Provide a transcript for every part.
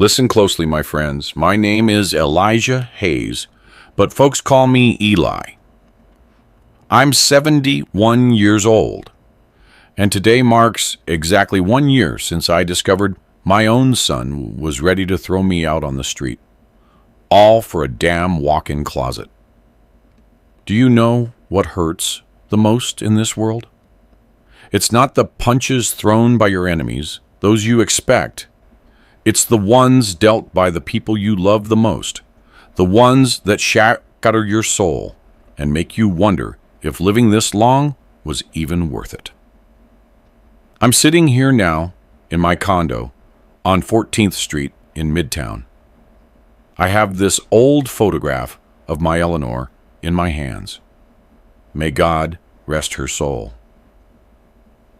Listen closely, my friends. My name is Elijah Hayes, but folks call me Eli. I'm 71 years old, and today marks exactly 1 year since I discovered my own son was ready to throw me out on the street, all for a damn walk-in closet. Do you know what hurts the most in this world? It's not the punches thrown by your enemies, those you expect. It's the ones dealt by the people you love the most, the ones that shatter your soul and make you wonder if living this long was even worth it. I'm sitting here now in my condo on 14th Street in Midtown. I have this old photograph of my Eleanor in my hands. May God rest her soul.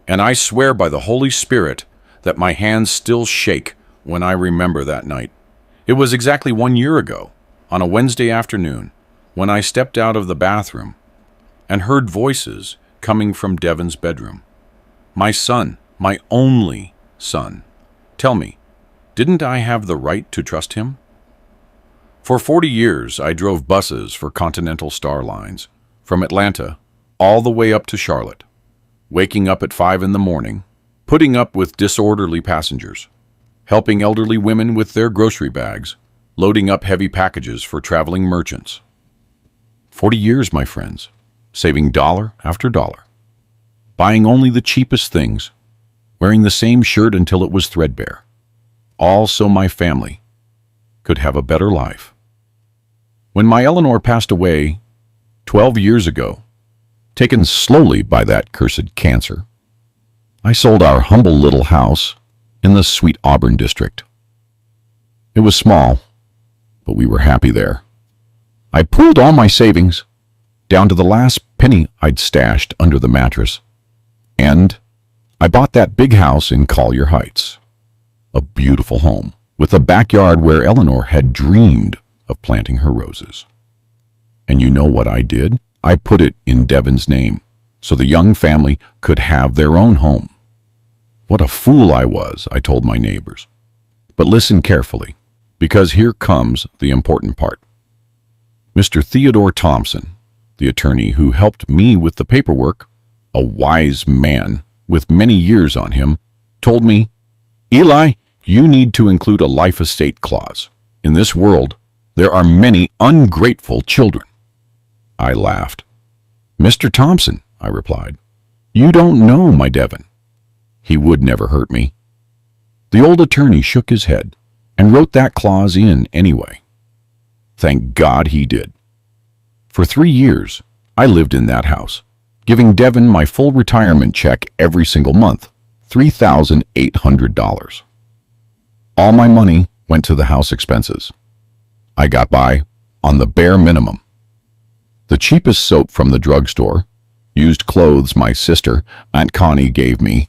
And I swear by the Holy Spirit that my hands still shake when I remember that night. It was exactly 1 year ago, on a Wednesday afternoon, when I stepped out of the bathroom and heard voices coming from Devon's bedroom. My son, my only son. Tell me, didn't I have the right to trust him? For 40 years, I drove buses for Continental Star Lines, from Atlanta all the way up to Charlotte, waking up at 5 in the morning, putting up with disorderly passengers, helping elderly women with their grocery bags, loading up heavy packages for traveling merchants. 40 years, my friends, saving dollar after dollar, buying only the cheapest things, wearing the same shirt until it was threadbare, all so my family could have a better life. When my Eleanor passed away 12 years ago, taken slowly by that cursed cancer, I sold our humble little house in the sweet Auburn district. It was small, but we were happy there. I pooled all my savings, down to the last penny I'd stashed under the mattress, and I bought that big house in Collier Heights, a beautiful home with a backyard where Eleanor had dreamed of planting her roses. And you know what I did? I put it in Devon's name, so the young family could have their own home. What a fool I was, I told my neighbors. But listen carefully, because here comes the important part. Mr. Theodore Thompson, the attorney who helped me with the paperwork, a wise man with many years on him, told me, "Eli, you need to include a life estate clause. In this world, there are many ungrateful children." I laughed. "Mr. Thompson," I replied, "you don't know my Devon. He would never hurt me." The old attorney shook his head and wrote that clause in anyway. Thank God he did. For 3 years, I lived in that house, giving Devon my full retirement check every single month, $3,800. All my money went to the house expenses. I got by on the bare minimum. The cheapest soap from the drugstore, used clothes my sister, Aunt Connie, gave me,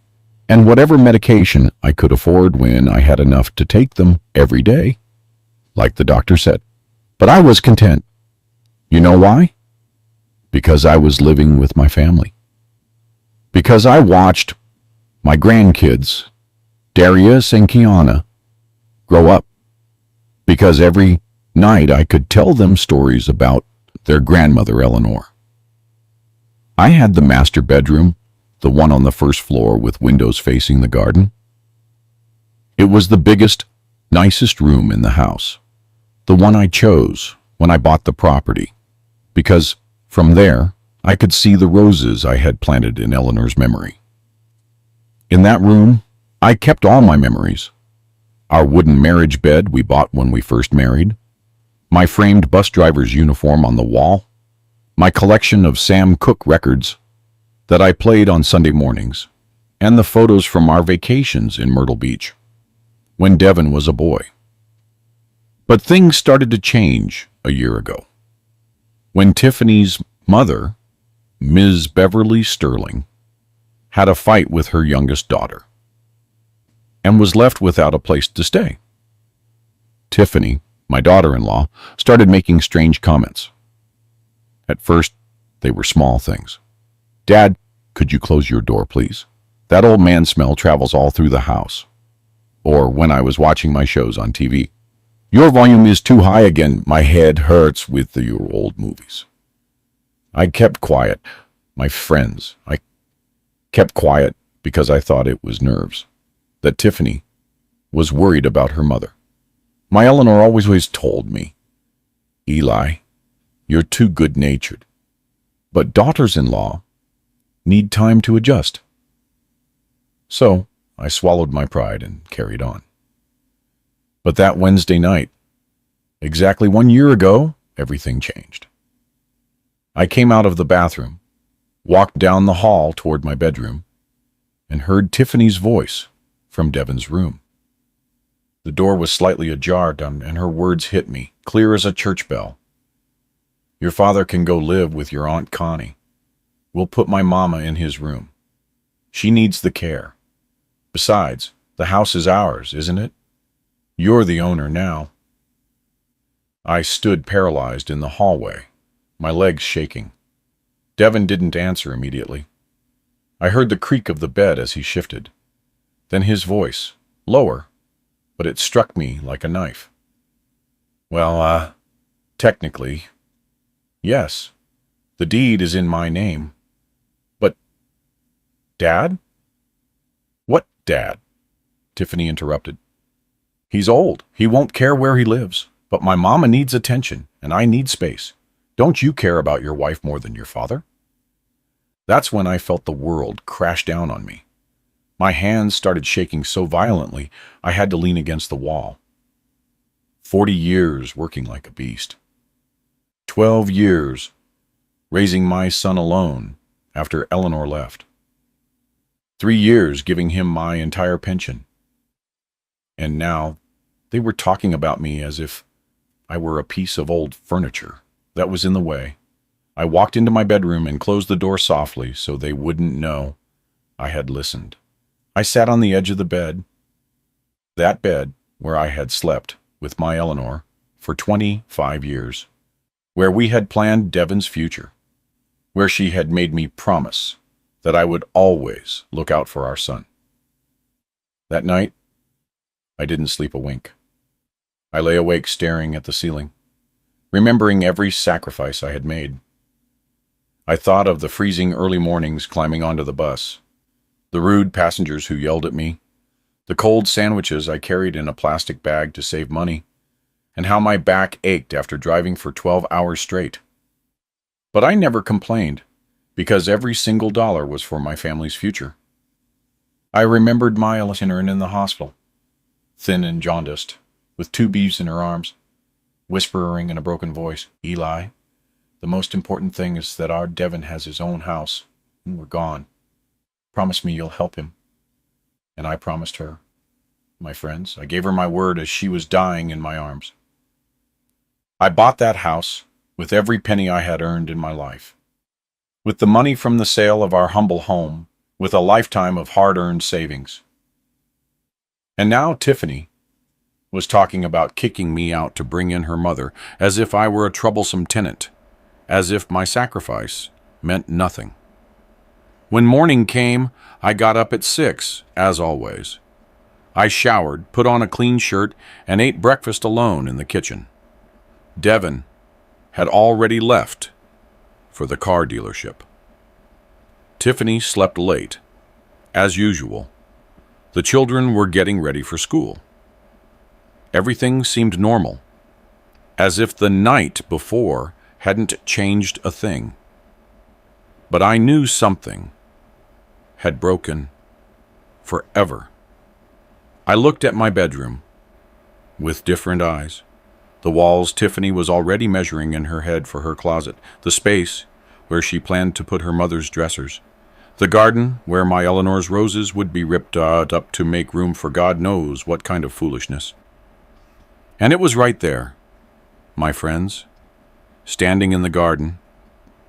and whatever medication I could afford when I had enough to take them every day, like the doctor said. But I was content. You know why? Because I was living with my family. Because I watched my grandkids, Darius and Kiana, grow up. Because every night I could tell them stories about their grandmother Eleanor. I had the master bedroom, the one on the first floor with windows facing the garden. It was the biggest, nicest room in the house, the one I chose when I bought the property, because from there I could see the roses I had planted in Eleanor's memory. In that room, I kept all my memories. Our wooden marriage bed we bought when we first married, my framed bus driver's uniform on the wall, my collection of Sam Cooke records that I played on Sunday mornings, and the photos from our vacations in Myrtle Beach, when Devon was a boy. But things started to change a year ago, when Tiffany's mother, Ms. Beverly Sterling, had a fight with her youngest daughter, and was left without a place to stay. Tiffany, my daughter-in-law, started making strange comments. At first, they were small things. "Dad, could you close your door, please? That old man smell travels all through the house." or when I was watching my shows on TV. Your volume is too high again. My head hurts with your old movies. I kept quiet. My friends, I kept quiet because I thought it was nerves. That Tiffany was worried about her mother. My Eleanor always told me, Eli, you're too good-natured. But daughters-in-law need time to adjust. So I swallowed my pride and carried on. But that Wednesday night, exactly 1 year ago, everything changed. I came out of the bathroom, walked down the hall toward my bedroom, and heard Tiffany's voice from Devon's room. The door was slightly ajar, and her words hit me, clear as a church bell. Your father can go live with your Aunt Connie. We'll put my mama in his room. She needs the care. Besides, the house is ours, isn't it? You're the owner now. I stood paralyzed in the hallway, my legs shaking. Devon didn't answer immediately. I heard the creak of the bed as he shifted. Then his voice, lower, but it struck me like a knife. Well, technically, yes, the deed is in my name. But, Dad? What Dad? Tiffany interrupted. He's old. He won't care where he lives. But my mama needs attention, and I need space. Don't you care about your wife more than your father? That's when I felt the world crash down on me. My hands started shaking so violently, I had to lean against the wall. 40 years working like a beast. 12 years raising my son alone after Eleanor left. 3 years giving him my entire pension. And now they were talking about me as if I were a piece of old furniture that was in the way. I walked into my bedroom and closed the door softly so they wouldn't know I had listened. I sat on the edge of the bed, that bed where I had slept with my Eleanor for 25 years, where we had planned Devon's future, where she had made me promise that I would always look out for our son. That night, I didn't sleep a wink. I lay awake staring at the ceiling, remembering every sacrifice I had made. I thought of the freezing early mornings climbing onto the bus, the rude passengers who yelled at me, the cold sandwiches I carried in a plastic bag to save money, and how my back ached after driving for 12 hours straight. But I never complained, because every single dollar was for my family's future. I remembered my Eleanor in the hospital, thin and jaundiced, with 2 beeves in her arms, whispering in a broken voice, Eli, the most important thing is that our Devon has his own house, and we're gone. Promise me you'll help him. And I promised her. My friends, I gave her my word as she was dying in my arms. I bought that house with every penny I had earned in my life. With the money from the sale of our humble home, with a lifetime of hard-earned savings. And now Tiffany was talking about kicking me out to bring in her mother, as if I were a troublesome tenant, as if my sacrifice meant nothing. When morning came, I got up at 6, as always. I showered, put on a clean shirt, and ate breakfast alone in the kitchen. Devon had already left for the car dealership. Tiffany slept late, as usual. The children were getting ready for school. Everything seemed normal, as if the night before hadn't changed a thing. But I knew something had broken forever. I looked at my bedroom with different eyes. The walls Tiffany was already measuring in her head for her closet, the space where she planned to put her mother's dressers, the garden where my Eleanor's roses would be ripped up to make room for God knows what kind of foolishness. And it was right there, my friends, standing in the garden,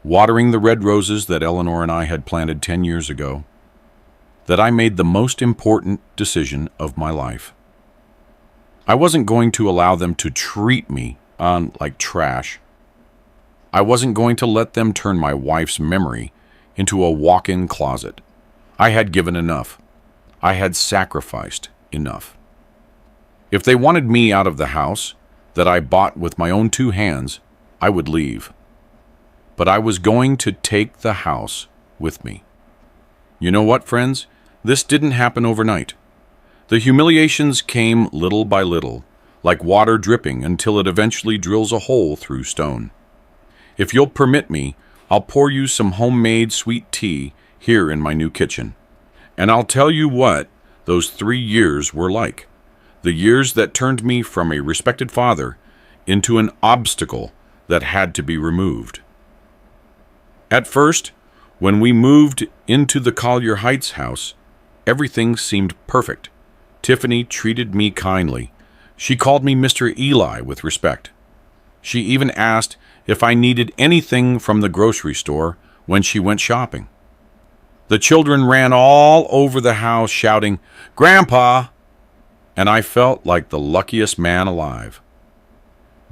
watering the red roses that Eleanor and I had planted 10 years ago, that I made the most important decision of my life. I wasn't going to allow them to treat me like trash. I wasn't going to let them turn my wife's memory into a walk-in closet. I had given enough. I had sacrificed enough. If they wanted me out of the house that I bought with my own two hands, I would leave. But I was going to take the house with me. You know what, friends? This didn't happen overnight. The humiliations came little by little, like water dripping until it eventually drills a hole through stone. If you'll permit me, I'll pour you some homemade sweet tea here in my new kitchen. And I'll tell you what those 3 years were like. The years that turned me from a respected father into an obstacle that had to be removed. At first, when we moved into the Collier Heights house, everything seemed perfect. Tiffany treated me kindly. She called me Mr. Eli with respect. She even asked if I needed anything from the grocery store when she went shopping. The children ran all over the house shouting, "Grandpa!" and I felt like the luckiest man alive.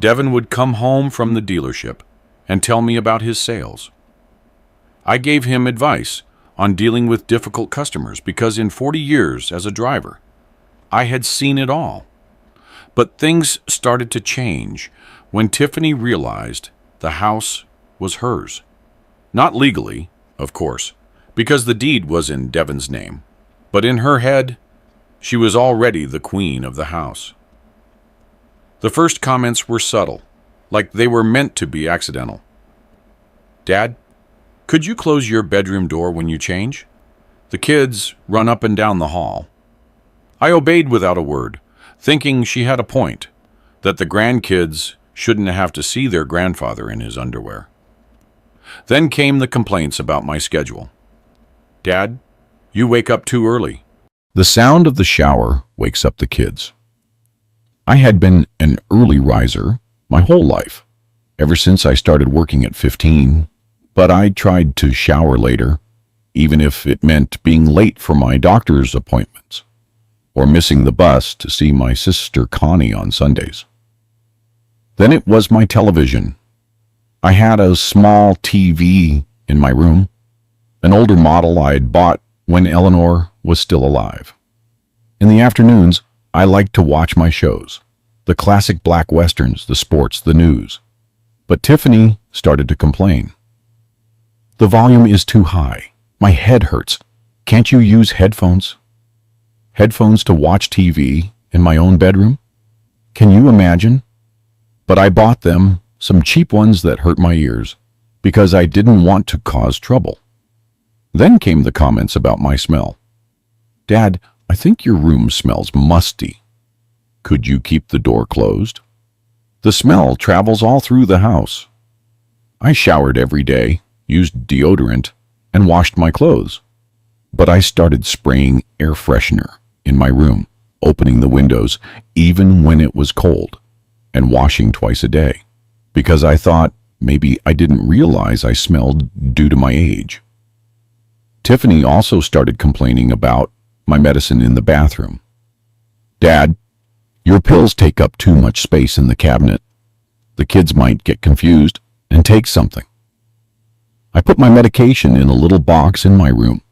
Devin would come home from the dealership and tell me about his sales. I gave him advice on dealing with difficult customers because in 40 years as a driver, I had seen it all. But things started to change when Tiffany realized the house was hers. Not legally, of course, because the deed was in Devin's name, but in her head, she was already the queen of the house. The first comments were subtle, like they were meant to be accidental. "Dad, could you close your bedroom door when you change? The kids run up and down the hall." I obeyed without a word, thinking she had a point, that the grandkids shouldn't have to see their grandfather in his underwear. Then came the complaints about my schedule. "Dad, you wake up too early." The sound of the shower wakes up the kids. I had been an early riser my whole life, ever since I started working at 15, but I tried to shower later, even if it meant being late for my doctor's appointments, or missing the bus to see my sister Connie on Sundays. Then it was my television. I had a small TV in my room, an older model I had bought when Eleanor was still alive. In the afternoons, I liked to watch my shows, the classic black westerns, the sports, the news. But Tiffany started to complain. "The volume is too high. My head hurts. Can't you use headphones?" Headphones to watch TV in my own bedroom? Can you imagine? But I bought them, some cheap ones that hurt my ears, because I didn't want to cause trouble. Then came the comments about my smell. "Dad, I think your room smells musty. Could you keep the door closed? The smell travels all through the house." I showered every day, used deodorant, and washed my clothes. But I started spraying air freshener in my room, opening the windows even when it was cold, and washing twice a day, because I thought maybe I didn't realize I smelled due to my age. Tiffany also started complaining about my medicine in the bathroom. "Dad, your pills take up too much space in the cabinet. The kids might get confused and take something." I put my medication in a little box in my room,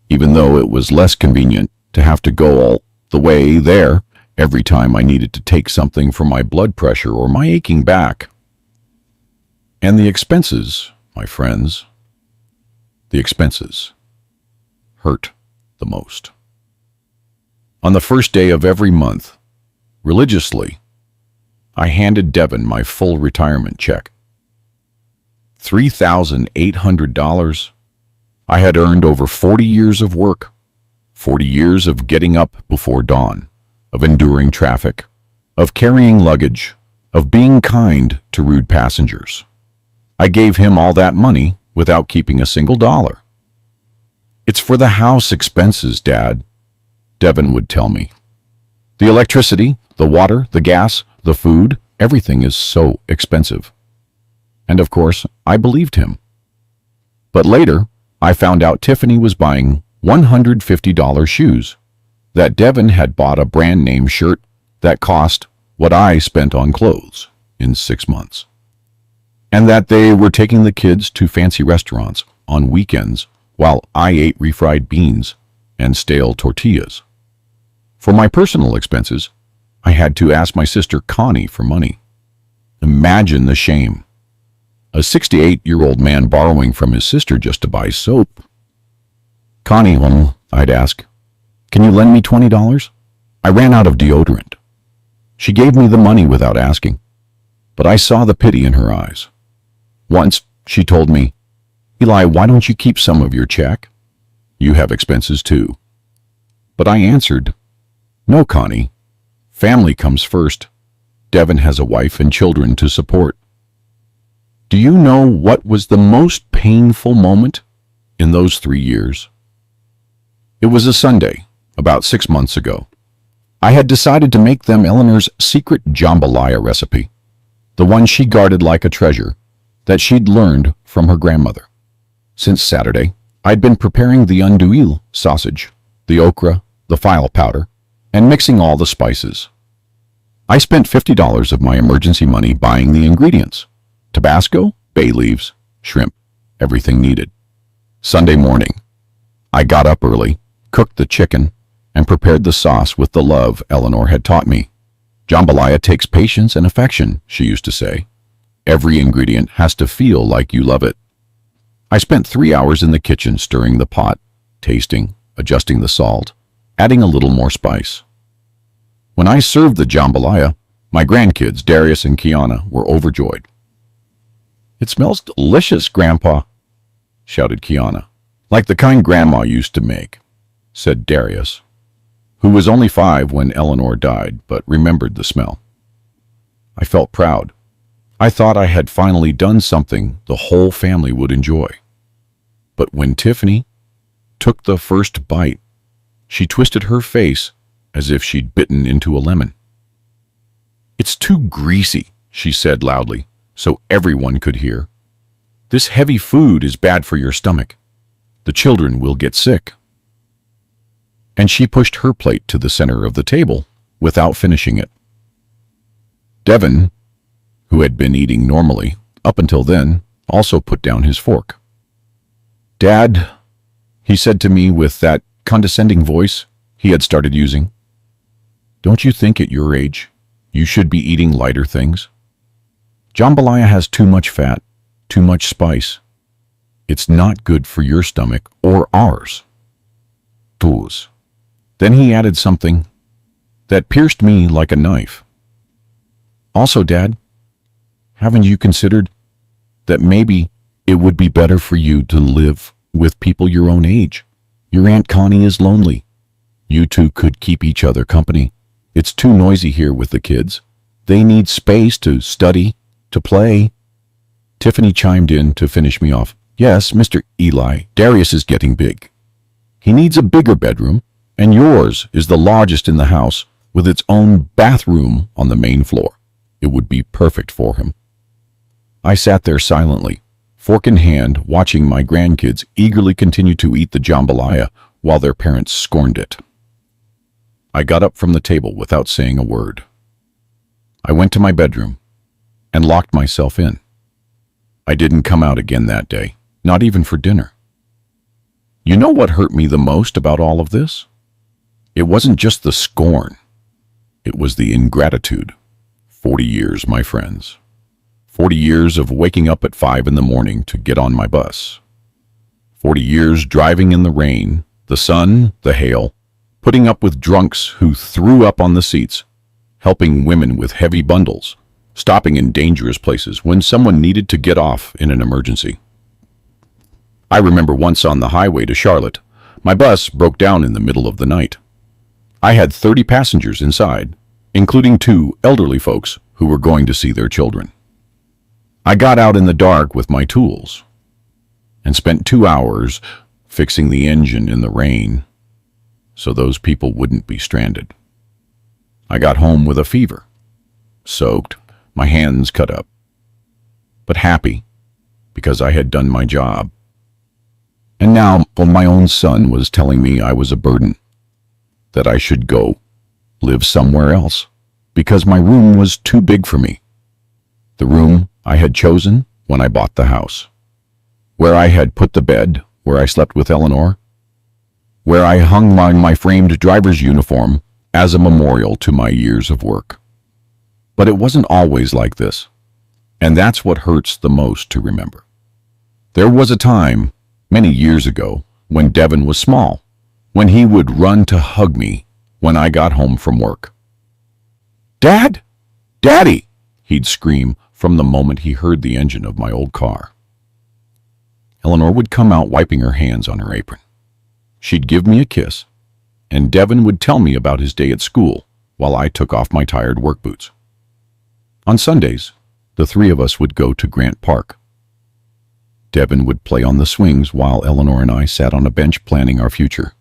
even though it was less convenient to have to go all the way there every time I needed to take something for my blood pressure or my aching back. And the expenses, my friends, the expenses hurt the most. On the first day of every month, religiously, I handed Devin my full retirement check. $3,800. I had earned over 40 years of work, 40 years of getting up before dawn, of enduring traffic, of carrying luggage, of being kind to rude passengers. I gave him all that money without keeping a single dollar. "It's for the house expenses, Dad," Devin would tell me. "The electricity, the water, the gas, the food, everything is so expensive." And of course, I believed him. But later, I found out Tiffany was buying $150 shoes, that Devin had bought a brand name shirt that cost what I spent on clothes in 6 months, and that they were taking the kids to fancy restaurants on weekends while I ate refried beans and stale tortillas. For my personal expenses, I had to ask my sister Connie for money. Imagine the shame. A 68-year-old man borrowing from his sister just to buy soap. Connie, I'd ask, can you lend me $20? I ran out of deodorant. She gave me the money without asking, but I saw the pity in her eyes. Once, she told me, Eli, why don't you keep some of your check? You have expenses too. But I answered, no, Connie. Family comes first. Devin has a wife and children to support. Do you know what was the most painful moment in those 3 years? It was a Sunday, about 6 months ago. I had decided to make them Eleanor's secret jambalaya recipe, the one she guarded like a treasure that she'd learned from her grandmother. Since Saturday, I'd been preparing the andouille sausage, the okra, the file powder, and mixing all the spices. I spent $50 of my emergency money buying the ingredients: Tabasco, bay leaves, shrimp, everything needed. Sunday morning, I got up early, cooked the chicken, and prepared the sauce with the love Eleanor had taught me. Jambalaya takes patience and affection, she used to say. Every ingredient has to feel like you love it. I spent 3 hours in the kitchen stirring the pot, tasting, adjusting the salt, adding a little more spice. When I served the jambalaya, my grandkids, Darius and Kiana, were overjoyed. It smells delicious, Grandpa, shouted Kiana. Like the kind Grandma used to make, said Darius, who was only 5 when Eleanor died, but remembered the smell. I felt proud. I thought I had finally done something the whole family would enjoy. But when Tiffany took the first bite, she twisted her face as if she'd bitten into a lemon. It's too greasy, she said loudly, so everyone could hear. This heavy food is bad for your stomach. The children will get sick. And she pushed her plate to the center of the table without finishing it. Devin, who had been eating normally up until then, also put down his fork. Dad, he said to me with that condescending voice he had started using, don't you think at your age you should be eating lighter things? Jambalaya has too much fat, too much spice. It's not good for your stomach or ours. Tools. Then he added something that pierced me like a knife. Also, Dad, haven't you considered that maybe it would be better for you to live with people your own age? Your Aunt Connie is lonely. You two could keep each other company. It's too noisy here with the kids. They need space to study, to play. Tiffany chimed in to finish me off. Yes, Mr. Eli, Darius is getting big. He needs a bigger bedroom, and yours is the largest in the house with its own bathroom on the main floor. It would be perfect for him. I sat there silently, fork in hand, watching my grandkids eagerly continue to eat the jambalaya while their parents scorned it. I got up from the table without saying a word. I went to my bedroom and locked myself in. I didn't come out again that day, not even for dinner. You know what hurt me the most about all of this? It wasn't just the scorn. It was the ingratitude. 40 years, my friends. 40 years of waking up at 5 in the morning to get on my bus. 40 years driving in the rain, the sun, the hail, putting up with drunks who threw up on the seats, helping women with heavy bundles, stopping in dangerous places when someone needed to get off in an emergency. I remember once on the highway to Charlotte, my bus broke down in the middle of the night. I had 30 passengers inside, including 2 elderly folks who were going to see their children. I got out in the dark with my tools and spent 2 hours fixing the engine in the rain so those people wouldn't be stranded. I got home with a fever, soaked, my hands cut up, but happy because I had done my job. And now my own son was telling me I was a burden, that I should go live somewhere else because my room was too big for me. The room I had chosen when I bought the house, where I had put the bed where I slept with Eleanor, where I hung my framed driver's uniform as a memorial to my years of work. But it wasn't always like this, and that's what hurts the most to remember. There was a time, many years ago, when Devin was small, when he would run to hug me when I got home from work. "Dad! Daddy!" he'd scream from the moment he heard the engine of my old car. Eleanor would come out wiping her hands on her apron. She'd give me a kiss, and Devin would tell me about his day at school while I took off my tired work boots. On Sundays, the three of us would go to Grant Park. Devin would play on the swings while Eleanor and I sat on a bench planning our future.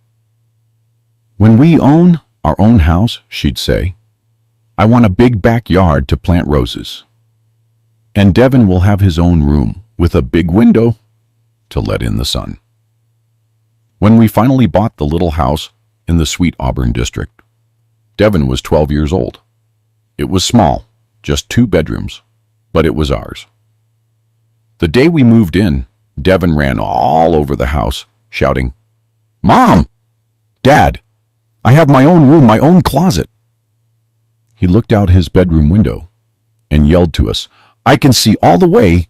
"When we own our own house," she'd say, "I want a big backyard to plant roses. And Devin will have his own room with a big window to let in the sun." When we finally bought the little house in the Sweet Auburn district, Devin was 12 years old. It was small, just 2 bedrooms, but it was ours. The day we moved in, Devin ran all over the house, shouting, "Mom! Dad! I have my own room, my own closet." He looked out his bedroom window and yelled to us, "I can see all the way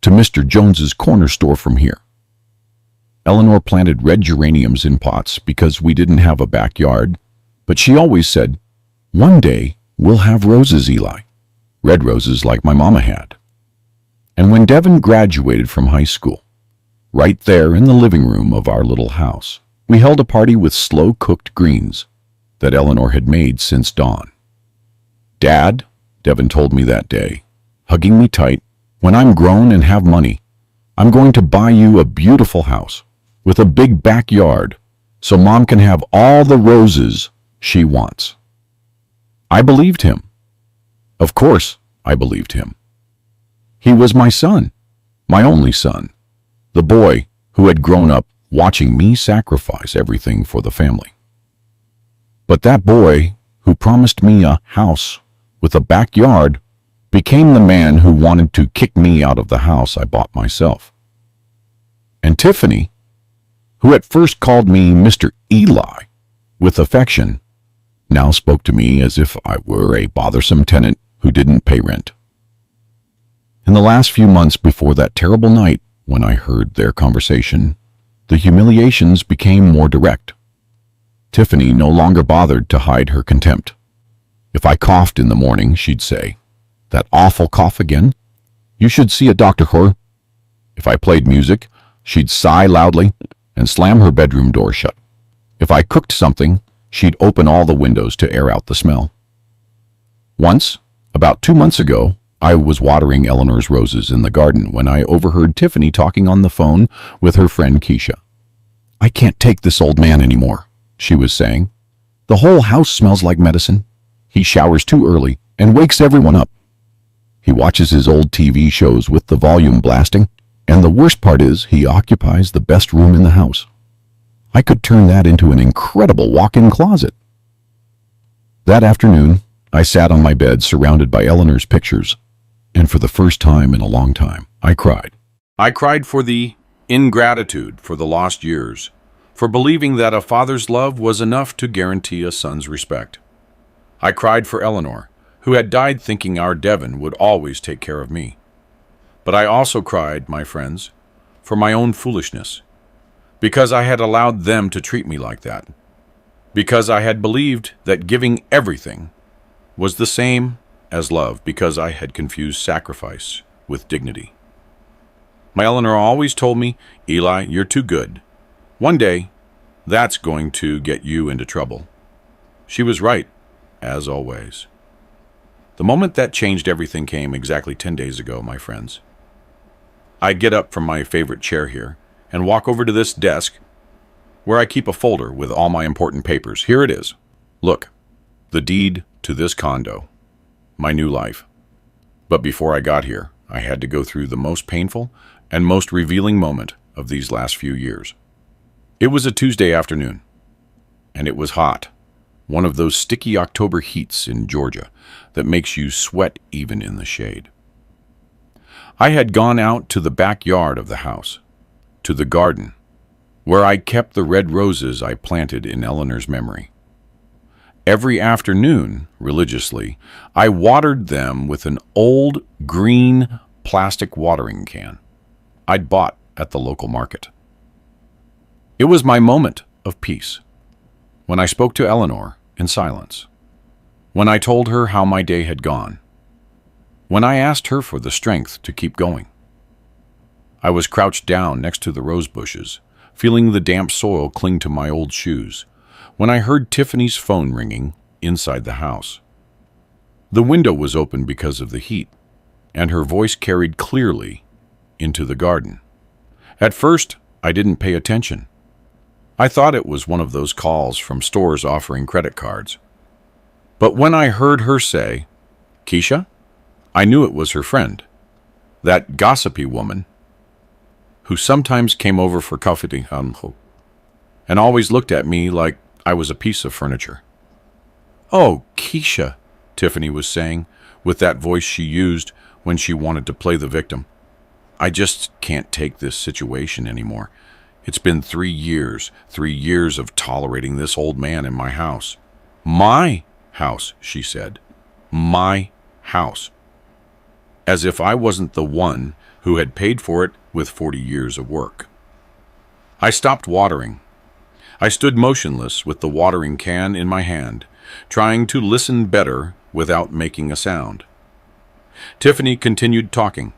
to Mr. Jones's corner store from here." Eleanor planted red geraniums in pots because we didn't have a backyard, but she always said, "One day we'll have roses, Eli." Red roses like my mama had. And when Devin graduated from high school, right there in the living room of our little house, we held a party with slow-cooked greens that Eleanor had made since dawn. "Dad," Devin told me that day, hugging me tight, "when I'm grown and have money, I'm going to buy you a beautiful house with a big backyard so Mom can have all the roses she wants." I believed him. Of course, I believed him. He was my son, my only son, the boy who had grown up watching me sacrifice everything for the family. But that boy who promised me a house with a backyard became the man who wanted to kick me out of the house I bought myself. And Tiffany, who at first called me Mr. Eli with affection, now spoke to me as if I were a bothersome tenant who didn't pay rent. In the last few months before that terrible night when I heard their conversation, the humiliations became more direct. Tiffany no longer bothered to hide her contempt. If I coughed in the morning, she'd say, "That awful cough again? You should see a doctor, whore." If I played music, she'd sigh loudly and slam her bedroom door shut. If I cooked something, she'd open all the windows to air out the smell. Once, about 2 months ago, I was watering Eleanor's roses in the garden when I overheard Tiffany talking on the phone with her friend Keisha. "I can't take this old man anymore," she was saying. "The whole house smells like medicine. He showers too early and wakes everyone up. He watches his old TV shows with the volume blasting, and the worst part is he occupies the best room in the house. I could turn that into an incredible walk-in closet." That afternoon, I sat on my bed surrounded by Eleanor's pictures, and for the first time in a long time, I cried. I cried for the ingratitude for the lost years, for believing that a father's love was enough to guarantee a son's respect. I cried for Eleanor, who had died thinking our Devin would always take care of me. But I also cried, my friends, for my own foolishness, because I had allowed them to treat me like that, because I had believed that giving everything was the same as love, because I had confused sacrifice with dignity. My Eleanor always told me, "Eli, you're too good. One day, that's going to get you into trouble." She was right, as always. The moment that changed everything came exactly 10 days ago, my friends. I get up from my favorite chair here and walk over to this desk where I keep a folder with all my important papers. Here it is. Look, the deed to this condo. My new life. But before I got here, I had to go through the most painful and most revealing moment of these last few years. It was a Tuesday afternoon, and it was hot. One of those sticky October heats in Georgia that makes you sweat even in the shade. I had gone out to the backyard of the house, to the garden, where I kept the red roses I planted in Eleanor's memory. Every afternoon, religiously, I watered them with an old green plastic watering can I'd bought at the local market. It was my moment of peace when I spoke to Eleanor in silence, when I told her how my day had gone, when I asked her for the strength to keep going. I was crouched down next to the rose bushes, feeling the damp soil cling to my old shoes, when I heard Tiffany's phone ringing inside the house. The window was open because of the heat, and her voice carried clearly into the garden. At first, I didn't pay attention. I thought it was one of those calls from stores offering credit cards. But when I heard her say, "Keisha," I knew it was her friend, that gossipy woman who sometimes came over for coffee and always looked at me like I was a piece of furniture. "Oh, Keisha," Tiffany was saying, with that voice she used when she wanted to play the victim. "I just can't take this situation anymore. It's been 3 years of tolerating this old man in my house." "My house," she said. "My house." As if I wasn't the one who had paid for it with 40 years of work. I stopped watering. I stood motionless with the watering can in my hand, trying to listen better without making a sound. Tiffany continued talking.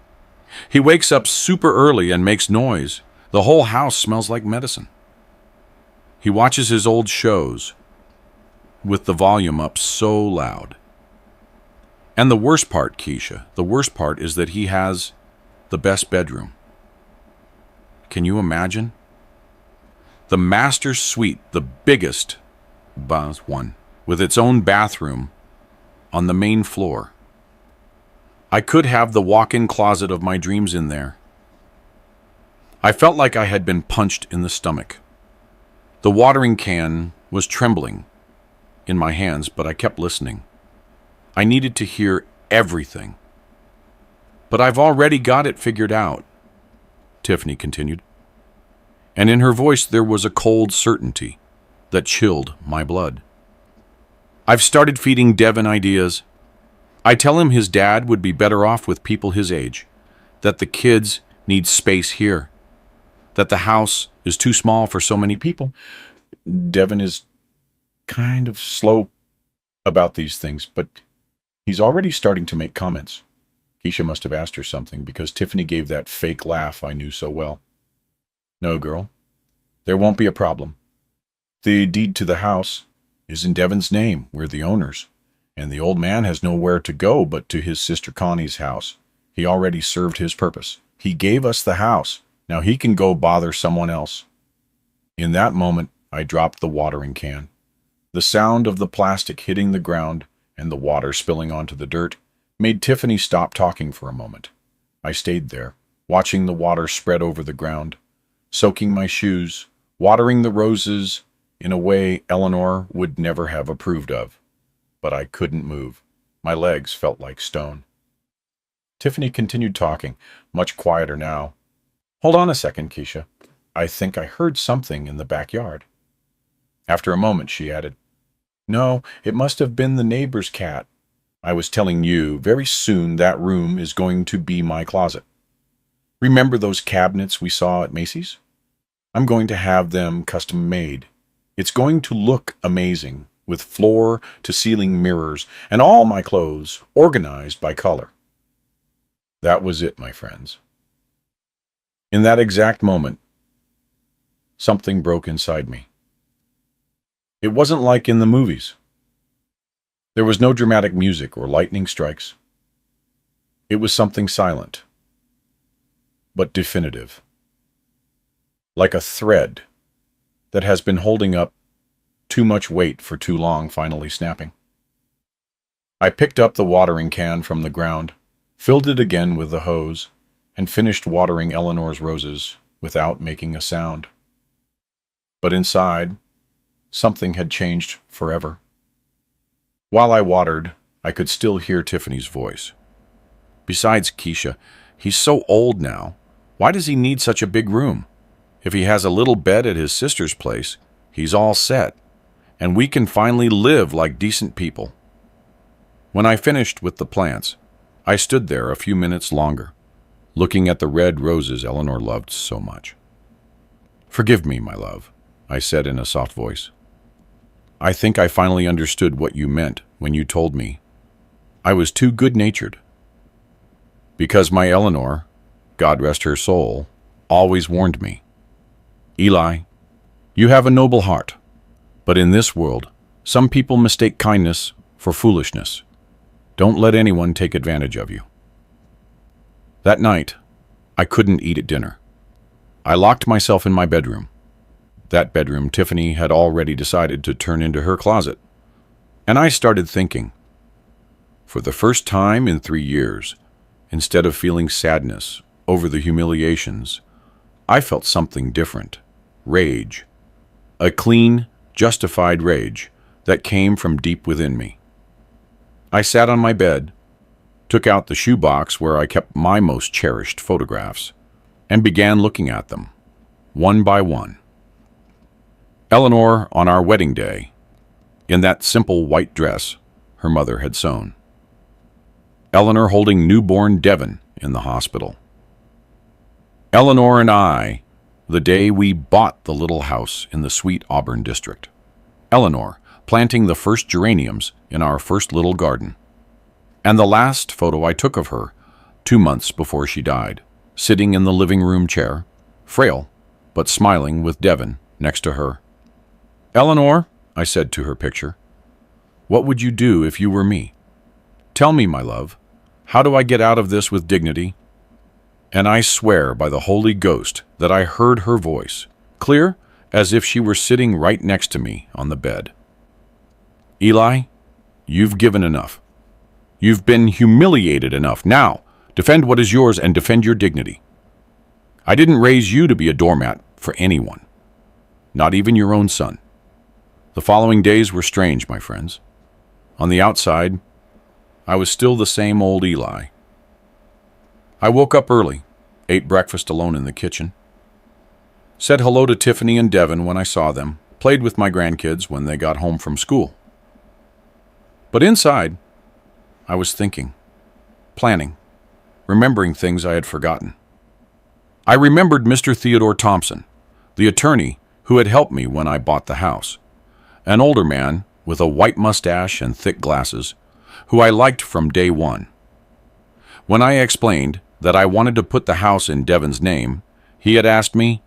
"He wakes up super early and makes noise. The whole house smells like medicine. He watches his old shows with the volume up so loud. And the worst part, Keisha, the worst part is that he has the best bedroom. Can you imagine? The master suite, the biggest one, with its own bathroom on the main floor. I could have the walk-in closet of my dreams in there." I felt like I had been punched in the stomach. The watering can was trembling in my hands, but I kept listening. I needed to hear everything. "But I've already got it figured out," Tiffany continued. And in her voice there was a cold certainty that chilled my blood. "I've started feeding Devin ideas. I tell him his dad would be better off with people his age, that the kids need space here, that the house is too small for so many people." Devin is kind of slow about these things, but he's already starting to make comments. Keisha must have asked her something because Tiffany gave that fake laugh I knew so well. "No, girl, there won't be a problem. The deed to the house is in Devin's name. We're the owners. And the old man has nowhere to go but to his sister Connie's house. He already served his purpose. He gave us the house. Now he can go bother someone else." In that moment, I dropped the watering can. The sound of the plastic hitting the ground and the water spilling onto the dirt made Tiffany stop talking for a moment. I stayed there, watching the water spread over the ground, soaking my shoes, watering the roses in a way Eleanor would never have approved of. But I couldn't move. My legs felt like stone. Tiffany continued talking, much quieter now. "Hold on a second, Keisha. I think I heard something in the backyard." After a moment, she added, "No, it must have been the neighbor's cat. I was telling you, very soon that room is going to be my closet. Remember those cabinets we saw at Macy's? I'm going to have them custom made. It's going to look amazing, with floor-to-ceiling mirrors and all my clothes organized by color." That was it, my friends. In that exact moment, something broke inside me. It wasn't like in the movies. There was no dramatic music or lightning strikes. It was something silent, but definitive. Like a thread that has been holding up too much weight for too long finally snapping. I picked up the watering can from the ground, filled it again with the hose, and finished watering Eleanor's roses without making a sound. But inside, something had changed forever. While I watered, I could still hear Tiffany's voice. "Besides, Keisha, he's so old now. Why does he need such a big room? If he has a little bed at his sister's place, he's all set. and we can finally live like decent people. When I finished with the plants, I stood there a few minutes longer, looking at the red roses Eleanor loved so much. "Forgive me, my love," I said in a soft voice. "I think I finally understood what you meant when you told me I was too good-natured. Because my Eleanor, God rest her soul, always warned me. Eli, you have a noble heart, but in this world, some people mistake kindness for foolishness. Don't let anyone take advantage of you." That night, I couldn't eat at dinner. I locked myself in my bedroom. That bedroom Tiffany had already decided to turn into her closet. And I started thinking. For the first time in 3 years, instead of feeling sadness over the humiliations, I felt something different. Rage. A clean, justified rage that came from deep within me. I sat on my bed, took out the shoebox where I kept my most cherished photographs, and began looking at them, one by one. Eleanor on our wedding day, in that simple white dress her mother had sewn. Eleanor holding newborn Devin in the hospital. Eleanor and I, the day we bought the little house in the sweet Auburn district. Eleanor planting the first geraniums in our first little garden. And the last photo I took of her, 2 months before she died, sitting in the living room chair, frail, but smiling with Devin next to her. "Eleanor," I said to her picture, "what would you do if you were me? Tell me, my love, how do I get out of this with dignity?" And I swear by the Holy Ghost that I heard her voice, clear as if she were sitting right next to me on the bed. "Eli, you've given enough. You've been humiliated enough. Now, defend what is yours and defend your dignity. I didn't raise you to be a doormat for anyone, not even your own son." The following days were strange, my friends. On the outside, I was still the same old Eli. I woke up early, ate breakfast alone in the kitchen, said hello to Tiffany and Devin when I saw them, played with my grandkids when they got home from school. But inside, I was thinking, planning, remembering things I had forgotten. I remembered Mr. Theodore Thompson, the attorney who had helped me when I bought the house, an older man with a white mustache and thick glasses, who I liked from day one. When I explained that I wanted to put the house in Devin's name, he had asked me,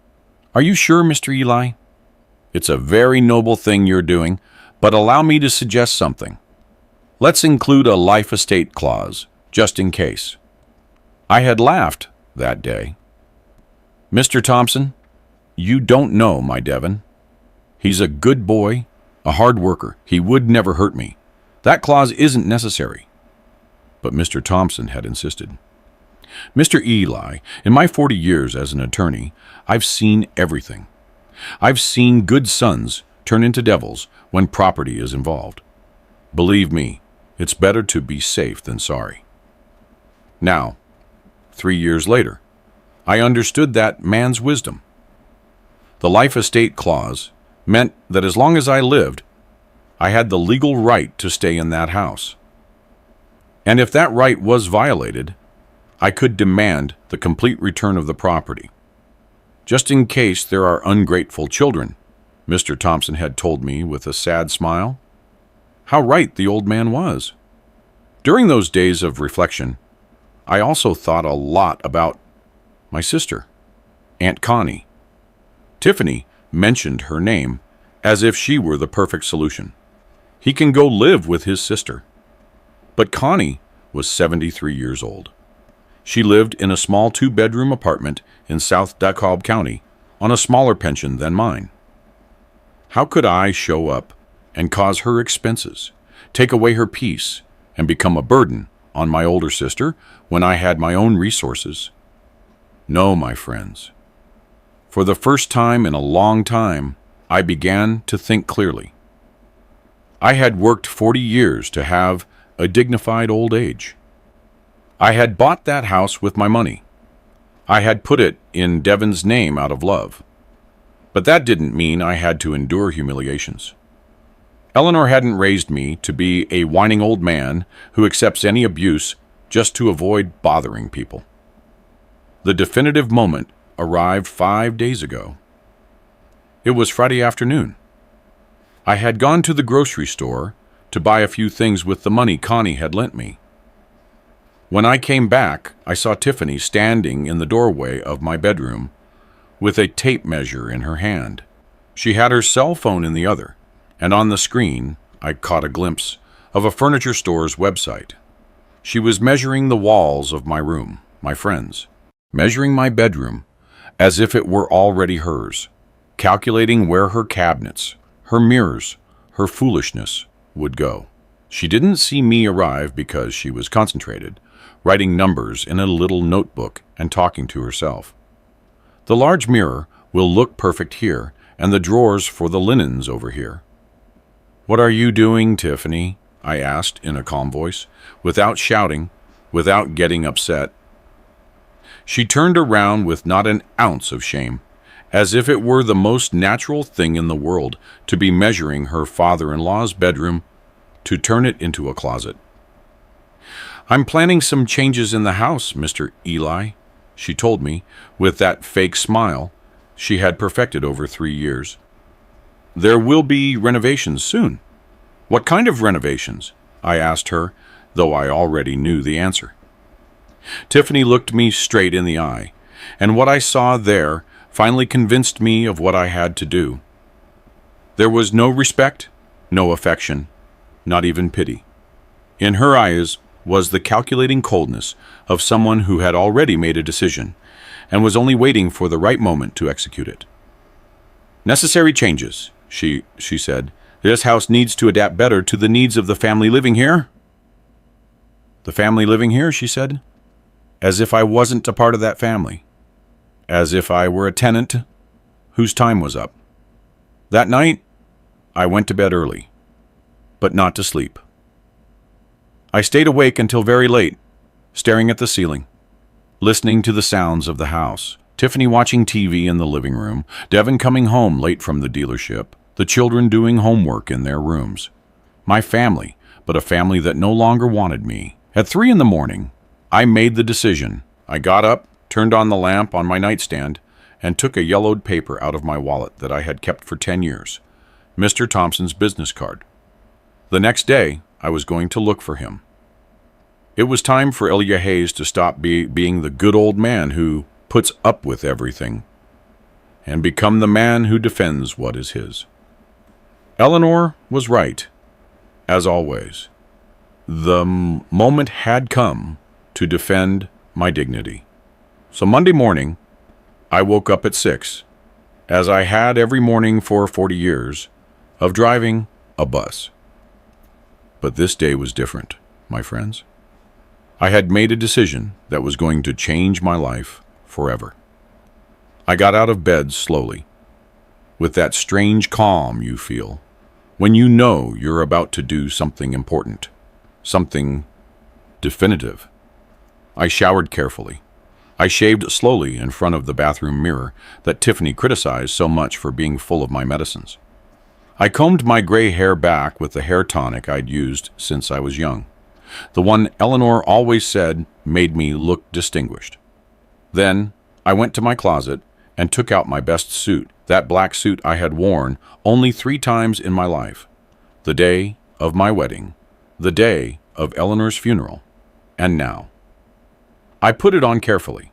"Are you sure, Mr. Eli? It's a very noble thing you're doing, but allow me to suggest something. Let's include a life estate clause, just in case." I had laughed that day. "Mr. Thompson, you don't know my Devin. He's a good boy, a hard worker. He would never hurt me. That clause isn't necessary." But Mr. Thompson had insisted. "Mr. Eli, in my 40 years as an attorney, I've seen everything. I've seen good sons turn into devils when property is involved. Believe me, it's better to be safe than sorry." Now, 3 years later, I understood that man's wisdom. The life estate clause meant that as long as I lived, I had the legal right to stay in that house. And if that right was violated, I could demand the complete return of the property. Just in case there are ungrateful children, Mr. Thompson had told me with a sad smile. How right the old man was. During those days of reflection, I also thought a lot about my sister, Aunt Connie. Tiffany mentioned her name as if she were the perfect solution. He can go live with his sister. But Connie was 73 years old. She lived in a small 2-bedroom apartment in South DeKalb County on a smaller pension than mine. How could I show up and cause her expenses, take away her peace, and become a burden on my older sister when I had my own resources? No, my friends. For the first time in a long time, I began to think clearly. I had worked 40 years to have a dignified old age. I had bought that house with my money. I had put it in Devin's name out of love. But that didn't mean I had to endure humiliations. Eleanor hadn't raised me to be a whining old man who accepts any abuse just to avoid bothering people. The definitive moment arrived 5 days ago. It was Friday afternoon. I had gone to the grocery store to buy a few things with the money Connie had lent me. When I came back, I saw Tiffany standing in the doorway of my bedroom with a tape measure in her hand. She had her cell phone in the other, and on the screen I caught a glimpse of a furniture store's website. She was measuring the walls of my room, my friends, measuring my bedroom as if it were already hers, calculating where her cabinets, her mirrors, her foolishness would go. She didn't see me arrive because she was concentrated, writing numbers in a little notebook and talking to herself. The large mirror will look perfect here, and the drawers for the linens over here. "What are you doing, Tiffany?" I asked in a calm voice, without shouting, without getting upset. She turned around with not an ounce of shame, as if it were the most natural thing in the world to be measuring her father-in-law's bedroom to turn it into a closet. "I'm planning some changes in the house, Mr. Eli," she told me, with that fake smile she had perfected over 3 years. "There will be renovations soon." "What kind of renovations?" I asked her, though I already knew the answer. Tiffany looked me straight in the eye, and what I saw there finally convinced me of what I had to do. There was no respect, no affection, not even pity. In her eyes was the calculating coldness of someone who had already made a decision and was only waiting for the right moment to execute it. "Necessary changes," she said. "This house needs to adapt better to the needs of the family living here." "The family living here," she said, as if I wasn't a part of that family, as if I were a tenant whose time was up. That night, I went to bed early, but not to sleep. I stayed awake until very late, staring at the ceiling, listening to the sounds of the house. Tiffany watching TV in the living room, Devin coming home late from the dealership, the children doing homework in their rooms. My family, but a family that no longer wanted me. At 3 in the morning, I made the decision. I got up, turned on the lamp on my nightstand, and took a yellowed paper out of my wallet that I had kept for 10 years, Mr. Thompson's business card. The next day, I was going to look for him. It was time for Elijah Hayes to stop being the good old man who puts up with everything and become the man who defends what is his. Eleanor was right, as always. The moment had come to defend my dignity. So Monday morning, I woke up at 6, as I had every morning for 40 years, of driving a bus. But this day was different, my friends. I had made a decision that was going to change my life forever. I got out of bed slowly, with that strange calm you feel when you know you're about to do something important, something definitive. I showered carefully. I shaved slowly in front of the bathroom mirror that Tiffany criticized so much for being full of my medicines. I combed my gray hair back with the hair tonic I'd used since I was young, the one Eleanor always said made me look distinguished. Then I went to my closet and took out my best suit, that black suit I had worn only 3 times in my life: the day of my wedding, the day of Eleanor's funeral, and now. I put it on carefully.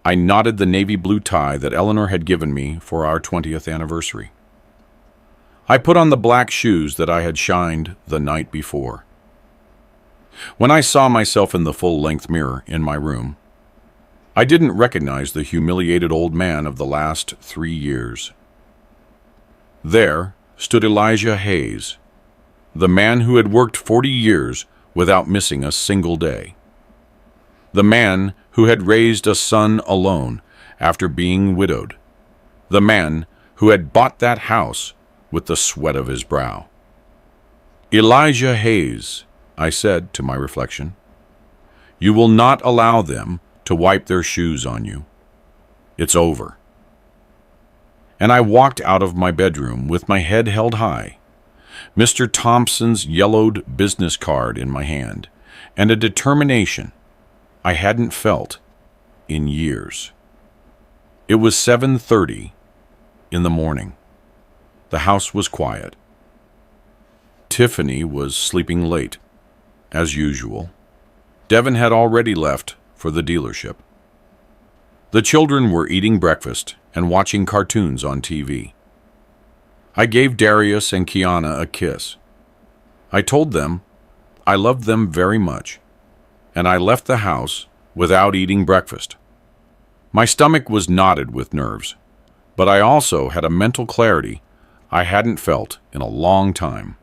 I knotted the navy blue tie that Eleanor had given me for our 20th anniversary. I put on the black shoes that I had shined the night before. When I saw myself in the full-length mirror in my room, I didn't recognize the humiliated old man of the last 3 years. There stood Elijah Hayes, the man who had worked 40 years without missing a single day. The man who had raised a son alone after being widowed. The man who had bought that house with the sweat of his brow. "Elijah Hayes," I said to my reflection, "you will not allow them to wipe their shoes on you. It's over." And I walked out of my bedroom with my head held high, Mr. Thompson's yellowed business card in my hand, and a determination I hadn't felt in years. It was 7:30 in the morning. The house was quiet. Tiffany was sleeping late, as usual. Devin had already left for the dealership. The children were eating breakfast and watching cartoons on TV. I gave Darius and Kiana a kiss. I told them I loved them very much, and I left the house without eating breakfast. My stomach was knotted with nerves, but I also had a mental clarity I hadn't felt in a long time.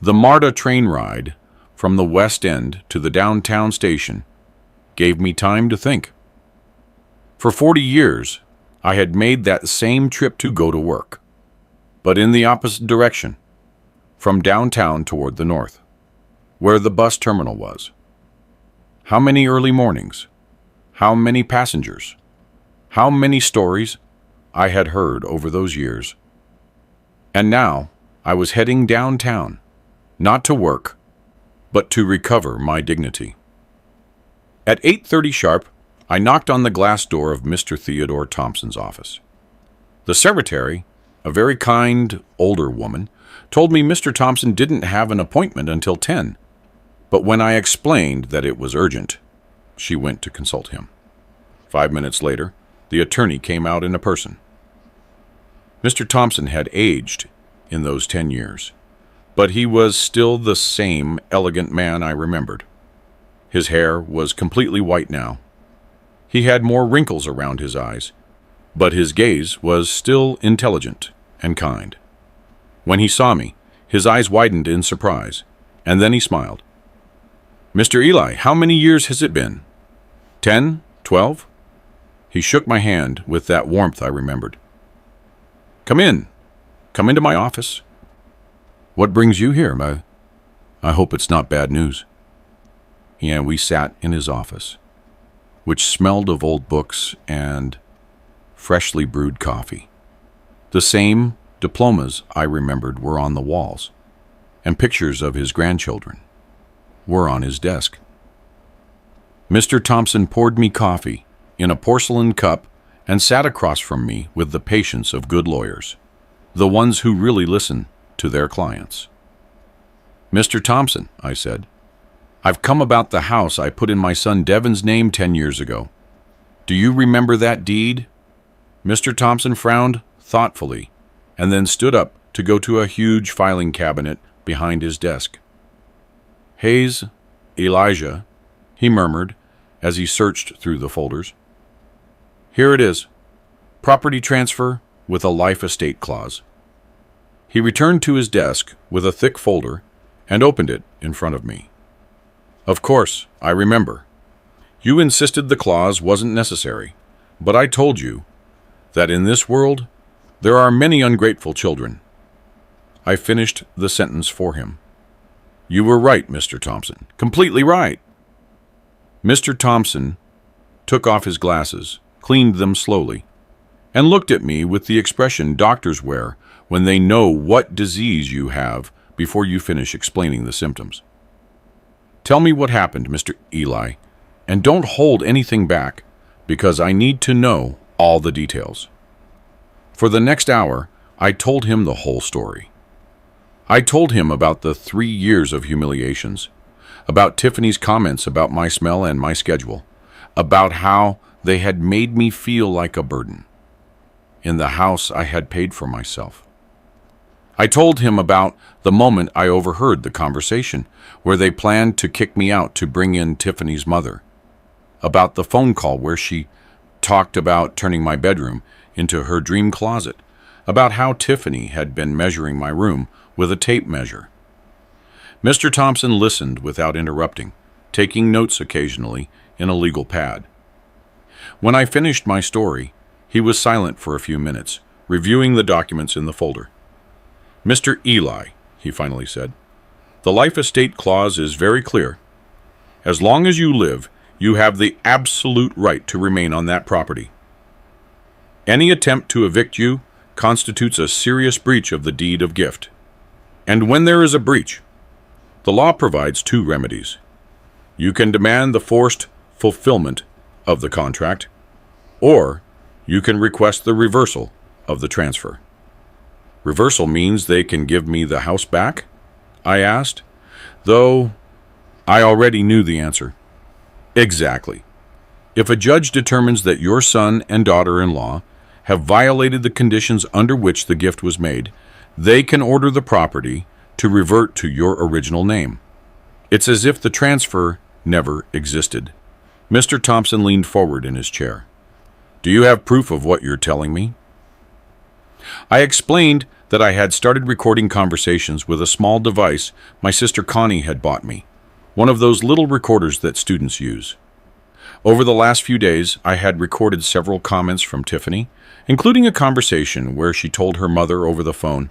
The MARTA train ride from the West End to the downtown station gave me time to think. For 40 years, I had made that same trip to go to work, but in the opposite direction, from downtown toward the north, where the bus terminal was. How many early mornings? How many passengers? How many stories I had heard over those years? And now I was heading downtown, not to work, but to recover my dignity. At 8:30 sharp, I knocked on the glass door of Mr. Theodore Thompson's office. The secretary, a very kind, older woman, told me Mr. Thompson didn't have an appointment until 10, but when I explained that it was urgent, she went to consult him. 5 minutes later, the attorney came out in a person. Mr. Thompson had aged in those 10 years, but he was still the same elegant man I remembered. His hair was completely white now. He had more wrinkles around his eyes, but his gaze was still intelligent and kind. When he saw me, his eyes widened in surprise, and then he smiled. "Mr. Eli, how many years has it been? 10? 12? He shook my hand with that warmth I remembered. "Come in. Come into my office." "What brings you here? I hope it's not bad news." And we sat in his office, which smelled of old books and freshly brewed coffee. The same diplomas I remembered were on the walls, and pictures of his grandchildren were on his desk. Mr. Thompson poured me coffee in a porcelain cup and sat across from me with the patience of good lawyers, the ones who really listen to their clients. "Mr. Thompson," I said, "I've come about the house I put in my son Devin's name 10 years ago. Do you remember that deed?" Mr. Thompson frowned thoughtfully and then stood up to go to a huge filing cabinet behind his desk. "Hayes, Elijah," he murmured as he searched through the folders. "Here it is. Property transfer with a life estate clause." He returned to his desk with a thick folder and opened it in front of me. "Of course, I remember. You insisted the clause wasn't necessary, but I told you that in this world there are many ungrateful children." I finished the sentence for him. "You were right, Mr. Thompson. Completely right." Mr. Thompson took off his glasses, cleaned them slowly, and looked at me with the expression doctors wear when they know what disease you have before you finish explaining the symptoms. "Tell me what happened, Mr. Eli, and don't hold anything back, because I need to know all the details." For the next hour, I told him the whole story. I told him about the 3 years of humiliations, about Tiffany's comments about my smell and my schedule, about how they had made me feel like a burden in the house I had paid for myself. I told him about the moment I overheard the conversation where they planned to kick me out to bring in Tiffany's mother, about the phone call where she talked about turning my bedroom into her dream closet, about how Tiffany had been measuring my room with a tape measure. Mr. Thompson listened without interrupting, taking notes occasionally in a legal pad. When I finished my story, he was silent for a few minutes, reviewing the documents in the folder. "Mr. Eli," he finally said, "the life estate clause is very clear. As long as you live, you have the absolute right to remain on that property. Any attempt to evict you constitutes a serious breach of the deed of gift. And when there is a breach, the law provides two remedies. You can demand the forced fulfillment of the contract, or you can request the reversal of the transfer. Reversal means they can give me the house back? I asked, though I already knew the answer. Exactly. If a judge determines that your son and daughter-in-law have violated the conditions under which the gift was made, they can order the property to revert to your original name. It's as if the transfer never existed. Mr. Thompson leaned forward in his chair. Do you have proof of what you're telling me? I explained that I had started recording conversations with a small device my sister Connie had bought me, one of those little recorders that students use. Over the last few days, I had recorded several comments from Tiffany, including a conversation where she told her mother over the phone,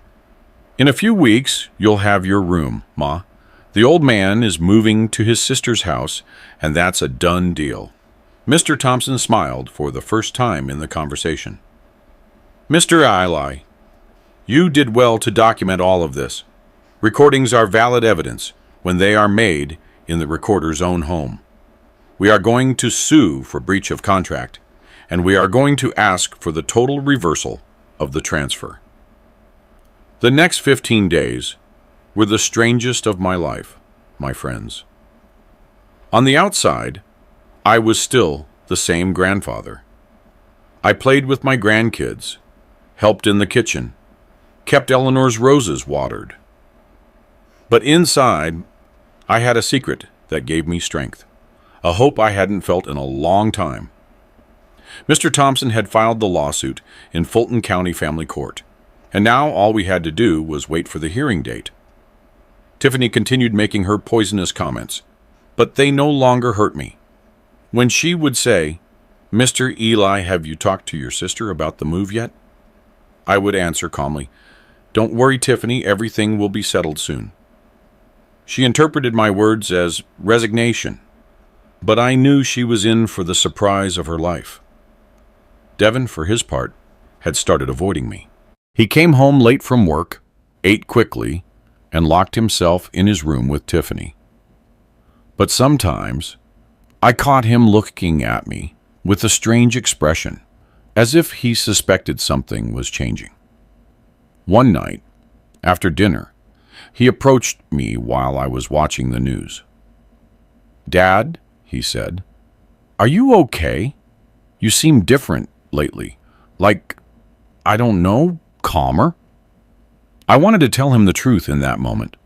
"In a few weeks, you'll have your room, Ma. The old man is moving to his sister's house, and that's a done deal." Mr. Thompson smiled for the first time in the conversation. Mr. Eli, you did well to document all of this. Recordings are valid evidence when they are made in the recorder's own home. We are going to sue for breach of contract, and we are going to ask for the total reversal of the transfer. The next 15 days were the strangest of my life, my friends. On the outside, I was still the same grandfather. I played with my grandkids, helped in the kitchen, kept Eleanor's roses watered. But inside, I had a secret that gave me strength, a hope I hadn't felt in a long time. Mr. Thompson had filed the lawsuit in Fulton County Family Court, and now all we had to do was wait for the hearing date. Tiffany continued making her poisonous comments, but they no longer hurt me. When she would say, "Mr. Eli, have you talked to your sister about the move yet?" I would answer calmly, "Don't worry, Tiffany, everything will be settled soon." She interpreted my words as resignation, but I knew she was in for the surprise of her life. Devin, for his part, had started avoiding me. He came home late from work, ate quickly, and locked himself in his room with Tiffany. But sometimes, I caught him looking at me with a strange expression, as if he suspected something was changing. One night, after dinner, he approached me while I was watching the news. "Dad," he said, "are you okay? You seem different lately. Like, I don't know, calmer?" I wanted to tell him the truth in that moment.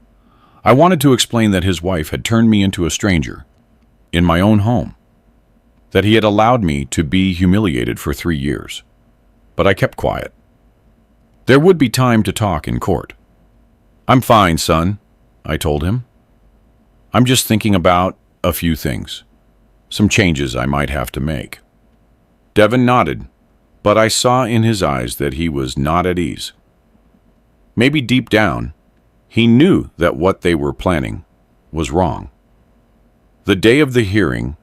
I wanted to explain that his wife had turned me into a stranger, in my own home, that he had allowed me to be humiliated for 3 years. But I kept quiet. There would be time to talk in court. "I'm fine, son," I told him. "I'm just thinking about a few things, some changes I might have to make." Devin nodded, but I saw in his eyes that he was not at ease. Maybe deep down, he knew that what they were planning was wrong. The day of the hearing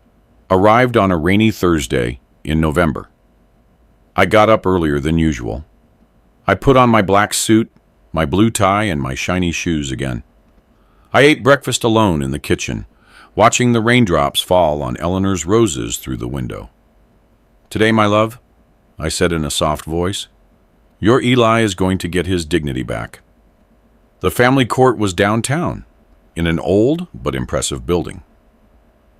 arrived on a rainy Thursday in November. I got up earlier than usual. I put on my black suit, my blue tie, and my shiny shoes again. I ate breakfast alone in the kitchen, watching the raindrops fall on Eleanor's roses through the window. "Today, my love," I said in a soft voice, "your Eli is going to get his dignity back." The family court was downtown, in an old but impressive building.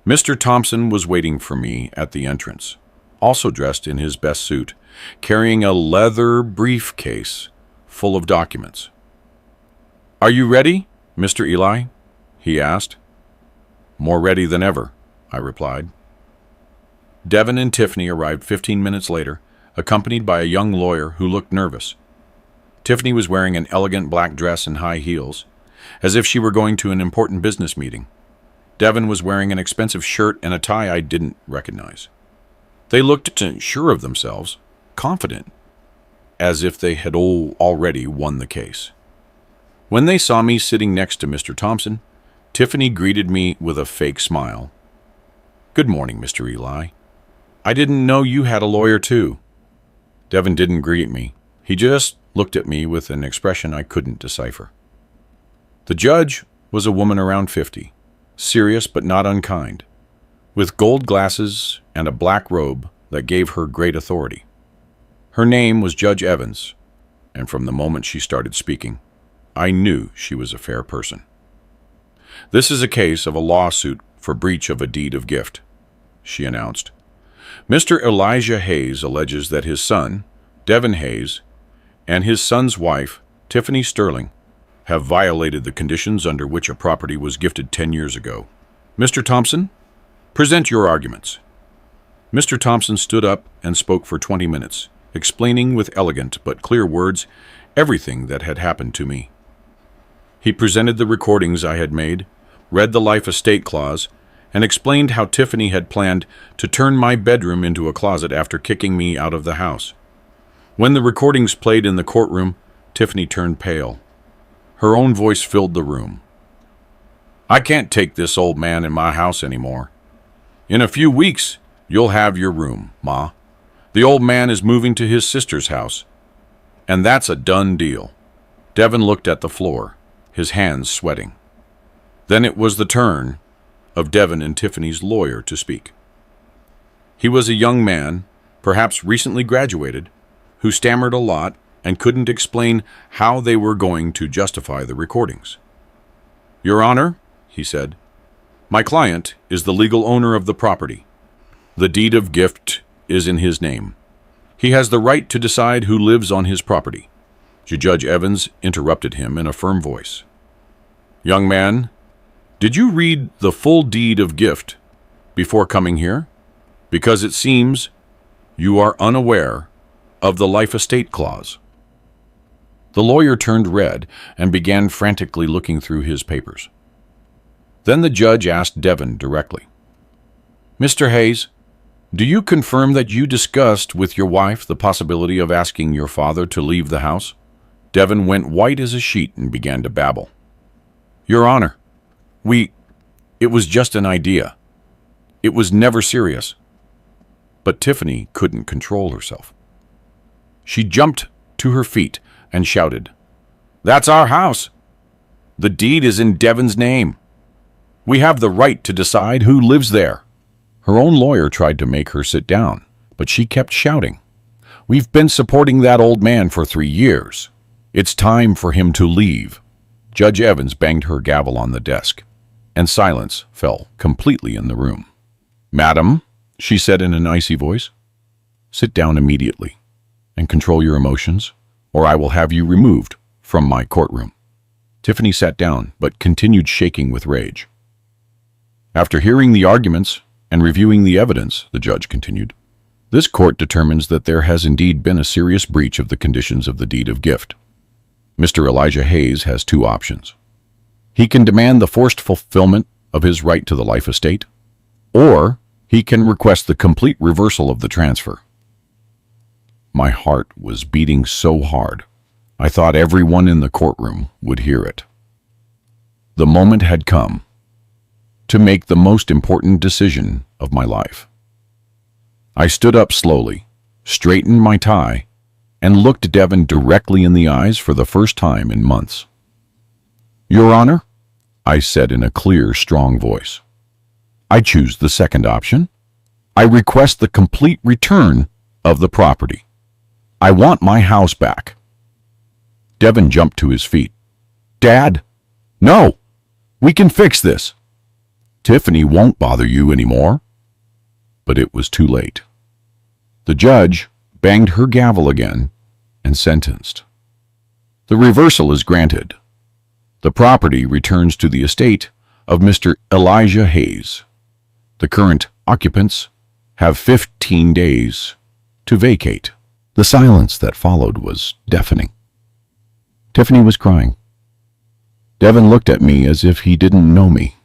Mr. Thompson was waiting for me at the entrance, also dressed in his best suit, carrying a leather briefcase full of documents. "Are you ready, Mr. Eli?" he asked. "More ready than ever," I replied. Devin and Tiffany arrived 15 minutes later, accompanied by a young lawyer who looked nervous. Tiffany was wearing an elegant black dress and high heels, as if she were going to an important business meeting. Devin was wearing an expensive shirt and a tie I didn't recognize. They looked sure of themselves, confident, as if they had already won the case. When they saw me sitting next to Mr. Thompson, Tiffany greeted me with a fake smile. "Good morning, Mr. Eli. I didn't know you had a lawyer too." Devin didn't greet me. He just looked at me with an expression I couldn't decipher. The judge was a woman around 50, serious but not unkind, with gold glasses and a black robe that gave her great authority. Her name was Judge Evans, and from the moment she started speaking, I knew she was a fair person. "This is a case of a lawsuit for breach of a deed of gift," she announced. "Mr. Elijah Hayes alleges that his son, Devin Hayes, and his son's wife, Tiffany Sterling, have violated the conditions under which a property was gifted 10 years ago. Mr. Thompson, present your arguments." Mr. Thompson stood up and spoke for 20 minutes, explaining with elegant but clear words everything that had happened to me. He presented the recordings I had made, read the life estate clause, and explained how Tiffany had planned to turn my bedroom into a closet after kicking me out of the house. When the recordings played in the courtroom, Tiffany turned pale. Her own voice filled the room. "I can't take this old man in my house anymore. In a few weeks, you'll have your room, Ma. The old man is moving to his sister's house, and that's a done deal." Devin looked at the floor, his hands sweating. Then it was the turn of Devin and Tiffany's lawyer to speak. He was a young man, perhaps recently graduated, who stammered a lot and couldn't explain how they were going to justify the recordings. "Your Honor," he said, "my client is the legal owner of the property. The deed of gift is in his name. He has the right to decide who lives on his property." Judge Evans interrupted him in a firm voice. "Young man, did you read the full deed of gift before coming here? Because it seems you are unaware of the life estate clause." The lawyer turned red and began frantically looking through his papers. Then the judge asked Devin directly, "Mr. Hayes, do you confirm that you discussed with your wife the possibility of asking your father to leave the house?" Devin went white as a sheet and began to babble. "Your Honor, it was just an idea. It was never serious." But Tiffany couldn't control herself. She jumped to her feet and shouted, "That's our house. The deed is in Devin's name. We have the right to decide who lives there." Her own lawyer tried to make her sit down, but she kept shouting, "We've been supporting that old man for 3 years. It's time for him to leave." Judge Evans banged her gavel on the desk, and silence fell completely in the room. "Madam," she said in an icy voice, "sit down immediately and control your emotions, or I will have you removed from my courtroom." Tiffany sat down, but continued shaking with rage. "After hearing the arguments and reviewing the evidence," the judge continued, "this court determines that there has indeed been a serious breach of the conditions of the deed of gift. Mr. Elijah Hayes has 2 options. He can demand the forced fulfillment of his right to the life estate, or he can request the complete reversal of the transfer." My heart was beating so hard, I thought everyone in the courtroom would hear it. The moment had come to make the most important decision of my life. I stood up slowly, straightened my tie, and looked Devin directly in the eyes for the first time in months. "Your Honor," I said in a clear, strong voice, "I choose the second option. I request the complete return of the property. I want my house back." Devin jumped to his feet. "Dad, no! We can fix this. Tiffany won't bother you anymore." But it was too late. The judge banged her gavel again and sentenced. "The reversal is granted. The property returns to the estate of Mr. Elijah Hayes. The current occupants have 15 days to vacate." The silence that followed was deafening. Tiffany was crying. Devin looked at me as if he didn't know me.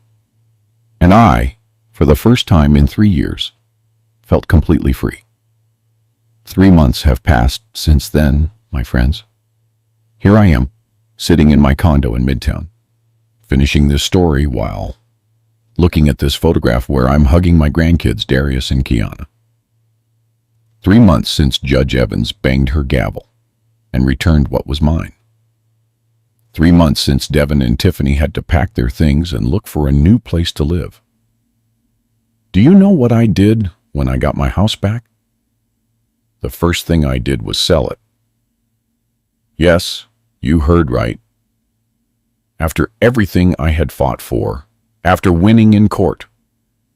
And I, for the first time in 3 years, felt completely free. 3 months have passed since then, my friends. Here I am, sitting in my condo in Midtown, finishing this story while looking at this photograph where I'm hugging my grandkids, Darius and Kiana. 3 months since Judge Evans banged her gavel and returned what was mine. 3 months since Devin and Tiffany had to pack their things and look for a new place to live. Do you know what I did when I got my house back? The first thing I did was sell it. Yes, you heard right. After everything I had fought for, after winning in court,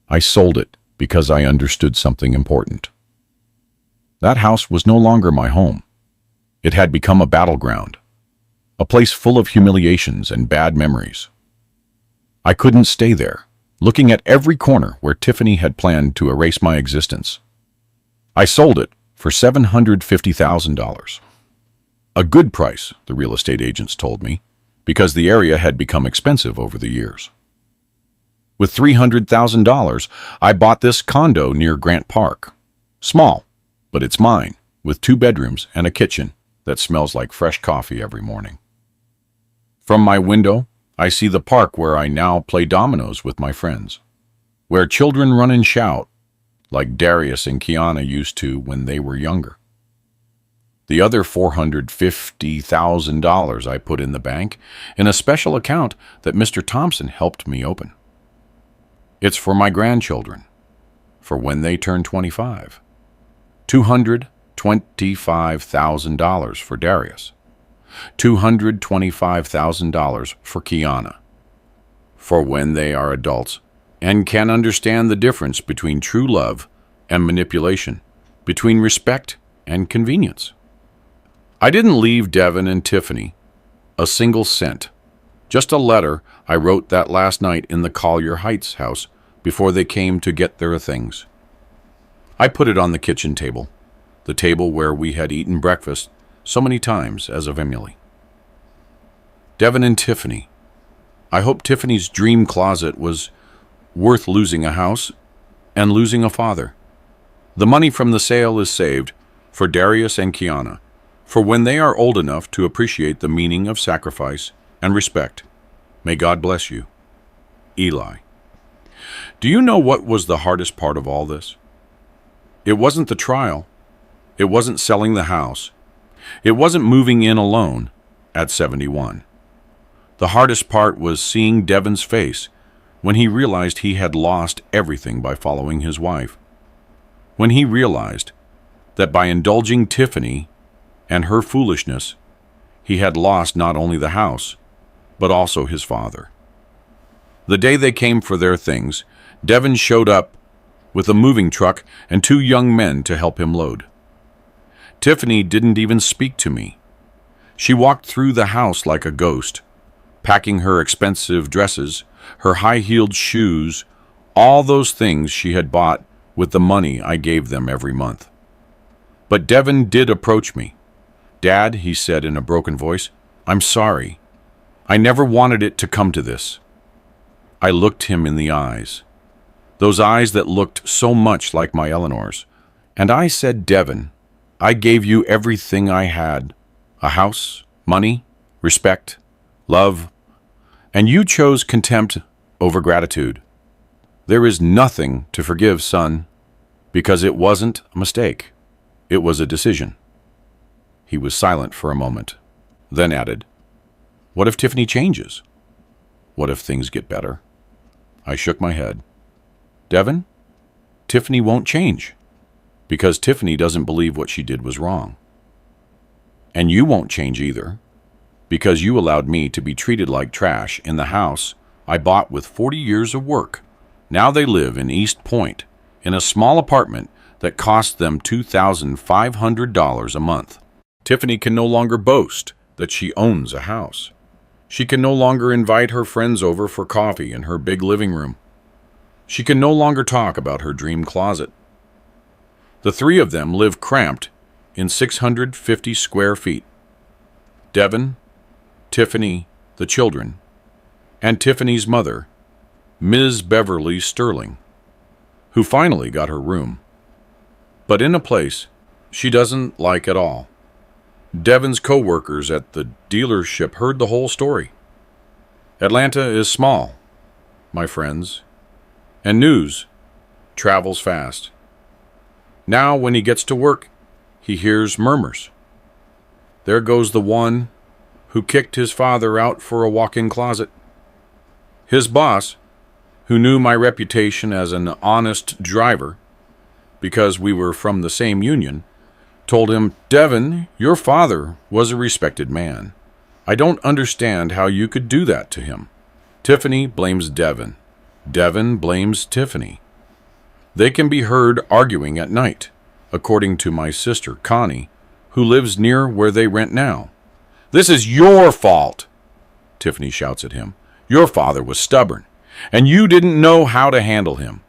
I sold it because I understood something important. That house was no longer my home. It had become a battleground, a place full of humiliations and bad memories. I couldn't stay there, looking at every corner where Tiffany had planned to erase my existence. I sold it for $750,000. A good price, the real estate agents told me, because the area had become expensive over the years. With $300,000, I bought this condo near Grant Park. Small, but it's mine, with 2 bedrooms and a kitchen that smells like fresh coffee every morning. From my window, I see the park where I now play dominoes with my friends, where children run and shout, like Darius and Kiana used to when they were younger. The other $450,000 I put in the bank in a special account that Mr. Thompson helped me open. It's for my grandchildren, for when they turn 25. $225,000 for Darius. $225,000 for Kiana, for when they are adults and can understand the difference between true love and manipulation, between respect and convenience. I didn't leave Devin and Tiffany a single cent, just a letter I wrote that last night in the Collier Heights house before they came to get their things. I put it on the kitchen table, the table where we had eaten breakfast so many times as of Emily. Devin and Tiffany. I hope Tiffany's dream closet was worth losing a house and losing a father. The money from the sale is saved for Darius and Kiana, for when they are old enough to appreciate the meaning of sacrifice and respect. May God bless you. Eli. Do you know what was the hardest part of all this? It wasn't the trial. It wasn't selling the house. It wasn't moving in alone at 71. The hardest part was seeing Devin's face when he realized he had lost everything by following his wife. When he realized that by indulging Tiffany and her foolishness, he had lost not only the house, but also his father. The day they came for their things, Devin showed up with a moving truck and 2 young men to help him load. Tiffany didn't even speak to me. She walked through the house like a ghost, packing her expensive dresses, her high-heeled shoes, all those things she had bought with the money I gave them every month. But Devin did approach me. "Dad," he said in a broken voice, "I'm sorry. I never wanted it to come to this." I looked him in the eyes, those eyes that looked so much like my Eleanor's, and I said, "Devin, I gave you everything I had, a house, money, respect, love, and you chose contempt over gratitude. There is nothing to forgive, son, because it wasn't a mistake. It was a decision." He was silent for a moment, then added, "What if Tiffany changes? What if things get better?" I shook my head. "Devin, Tiffany won't change, because Tiffany doesn't believe what she did was wrong. And you won't change either, because you allowed me to be treated like trash in the house I bought with 40 years of work. Now they live in East Point, in a small apartment that costs them $2,500 a month. Tiffany can no longer boast that she owns a house. She can no longer invite her friends over for coffee in her big living room. She can no longer talk about her dream closet. The 3 of them live cramped in 650 square feet. Devin, Tiffany, the children, and Tiffany's mother, Ms. Beverly Sterling, who finally got her room, but in a place she doesn't like at all. Devin's co-workers at the dealership heard the whole story. Atlanta is small, my friends, and news travels fast. Now, when he gets to work, he hears murmurs. There goes the one who kicked his father out for a walk-in closet. His boss, who knew my reputation as an honest driver because we were from the same union, told him, "Devin, your father was a respected man. I don't understand how you could do that to him." Tiffany blames Devin. Devin blames Tiffany. They can be heard arguing at night, according to my sister, Connie, who lives near where they rent now. "This is your fault," Tiffany shouts at him. "Your father was stubborn, and you didn't know how to handle him."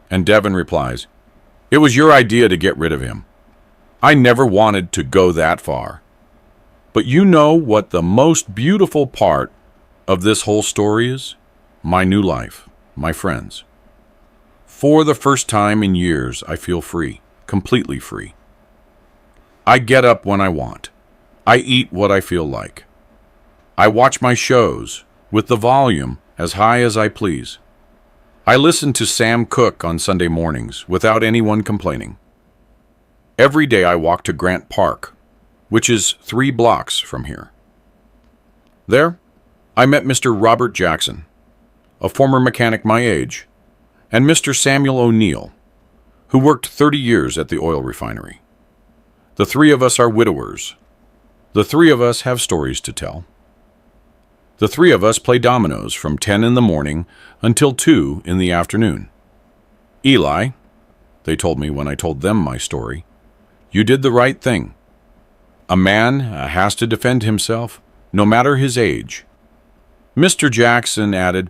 And Devin replies, "It was your idea to get rid of him. I never wanted to go that far." But you know what the most beautiful part of this whole story is? My new life, my friends. For the first time in years, I feel free, completely free. I get up when I want. I eat what I feel like. I watch my shows with the volume as high as I please. I listen to Sam Cooke on Sunday mornings without anyone complaining. Every day I walk to Grant Park, which is 3 blocks from here. There, I met Mr. Robert Jackson, a former mechanic my age, and Mr. Samuel O'Neill, who worked 30 years at the oil refinery. The 3 of us are widowers. The 3 of us have stories to tell. The 3 of us play dominoes from 10 in the morning until 2 in the afternoon. "Eli," they told me when I told them my story, "you did the right thing. A man has to defend himself, no matter his age." Mr. Jackson added,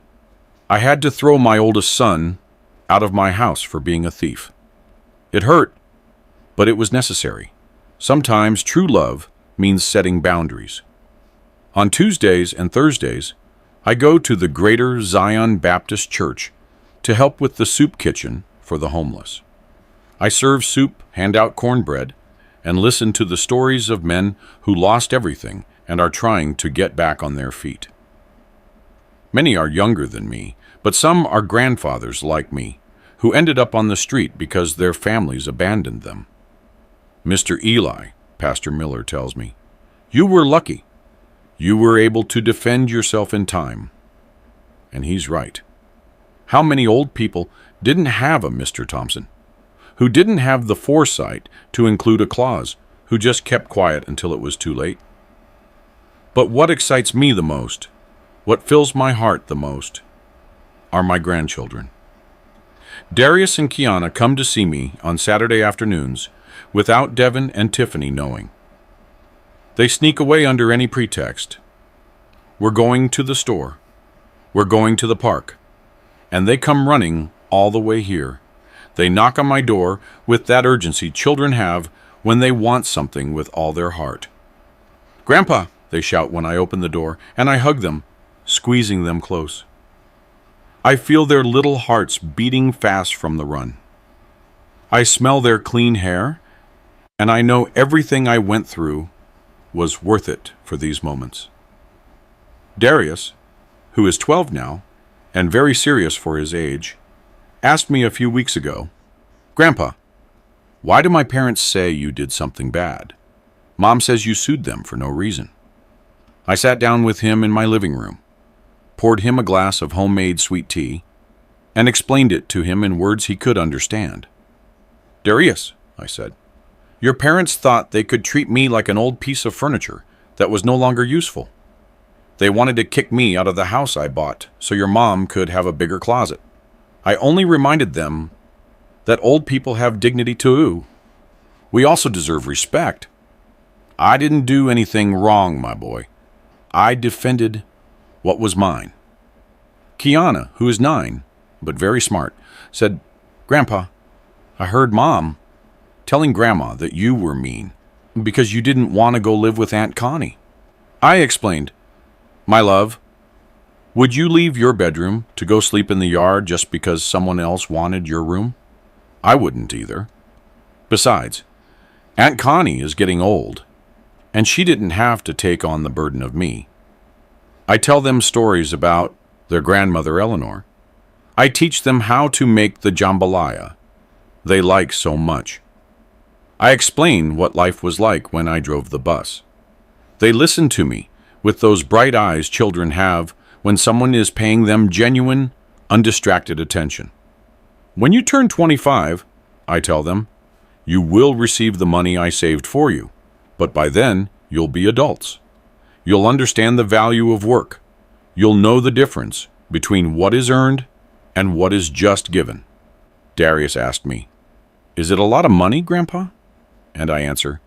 "I had to throw my oldest son out of my house for being a thief. It hurt, but it was necessary. Sometimes true love means setting boundaries." On Tuesdays and Thursdays, I go to the Greater Zion Baptist Church to help with the soup kitchen for the homeless. I serve soup, hand out cornbread, and listen to the stories of men who lost everything and are trying to get back on their feet. Many are younger than me, but some are grandfathers like me, who ended up on the street because their families abandoned them. "Mr. Eli," Pastor Miller tells me, "you were lucky. You were able to defend yourself in time." And he's right. How many old people didn't have a Mr. Thompson, who didn't have the foresight to include a clause, who just kept quiet until it was too late? But what excites me the most, what fills my heart the most, are my grandchildren. Darius and Kiana come to see me on Saturday afternoons without Devin and Tiffany knowing. They sneak away under any pretext. We're going to the store. We're going to the park. And they come running all the way here. They knock on my door with that urgency children have when they want something with all their heart. "Grandpa," they shout when I open the door, and I hug them, squeezing them close. I feel their little hearts beating fast from the run. I smell their clean hair, and I know everything I went through was worth it for these moments. Darius, who is 12 now, and very serious for his age, asked me a few weeks ago, "Grandpa, why do my parents say you did something bad? Mom says you sued them for no reason." I sat down with him in my living room, poured him a glass of homemade sweet tea, and explained it to him in words he could understand. "Darius," I said, "your parents thought they could treat me like an old piece of furniture that was no longer useful. They wanted to kick me out of the house I bought so your mom could have a bigger closet. I only reminded them that old people have dignity too. We also deserve respect. I didn't do anything wrong, my boy. I defended what was mine." Kiana, who is 9, but very smart, said, "Grandpa, I heard Mom telling Grandma that you were mean because you didn't want to go live with Aunt Connie." I explained, "My love, would you leave your bedroom to go sleep in the yard just because someone else wanted your room? I wouldn't either. Besides, Aunt Connie is getting old, and she didn't have to take on the burden of me." I tell them stories about their grandmother Eleanor. I teach them how to make the jambalaya they like so much. I explain what life was like when I drove the bus. They listen to me with those bright eyes children have when someone is paying them genuine, undistracted attention. When you turn 25, I tell them, you will receive the money I saved for you, but by then you'll be adults. You'll understand the value of work. You'll know the difference between what is earned and what is just given. Darius asked me, "Is it a lot of money, Grandpa?" And I answer,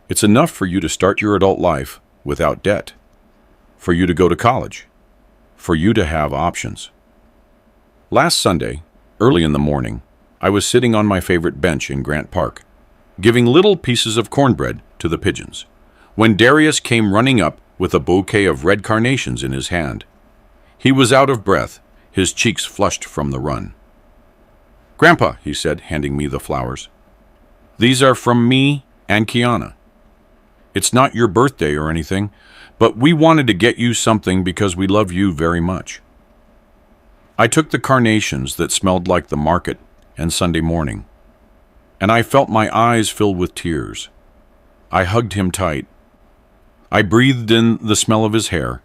"It's enough for you to start your adult life without debt, for you to go to college, for you to have options." Last Sunday, early in the morning, I was sitting on my favorite bench in Grant Park, giving little pieces of cornbread to the pigeons, when Darius came running up with a bouquet of red carnations in his hand. He was out of breath, his cheeks flushed from the run. "Grandpa," he said, handing me the flowers, "these are from me and Kiana. It's not your birthday or anything, but we wanted to get you something because we love you very much." I took the carnations that smelled like the market and Sunday morning, and I felt my eyes fill with tears. I hugged him tight. I breathed in the smell of his hair,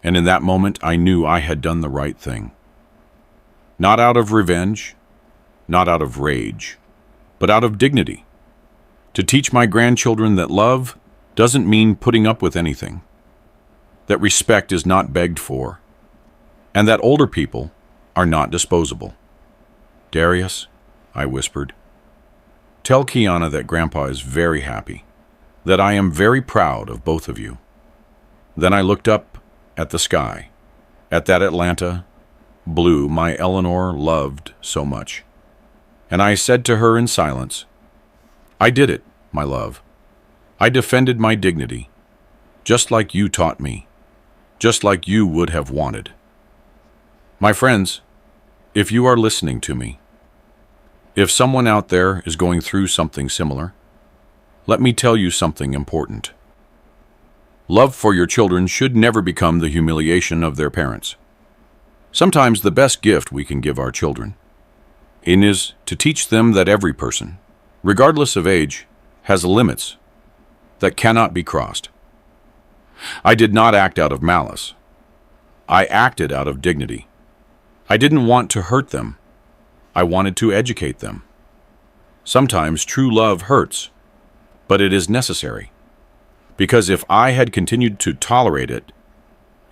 and in that moment I knew I had done the right thing. Not out of revenge, not out of rage, but out of dignity. To teach my grandchildren that love doesn't mean putting up with anything, that respect is not begged for, and that older people are not disposable. "Darius," I whispered, "tell Kiana that Grandpa is very happy, that I am very proud of both of you." Then I looked up at the sky, at that Atlanta blue my Eleanor loved so much, and I said to her in silence, "I did it, my love. I defended my dignity, just like you taught me, just like you would have wanted." My friends, if you are listening to me, if someone out there is going through something similar, let me tell you something important. Love for your children should never become the humiliation of their parents. Sometimes the best gift we can give our children is to teach them that every person, regardless of age, has limits that cannot be crossed. I did not act out of malice. I acted out of dignity. I didn't want to hurt them. I wanted to educate them. Sometimes true love hurts, but it is necessary. Because if I had continued to tolerate it,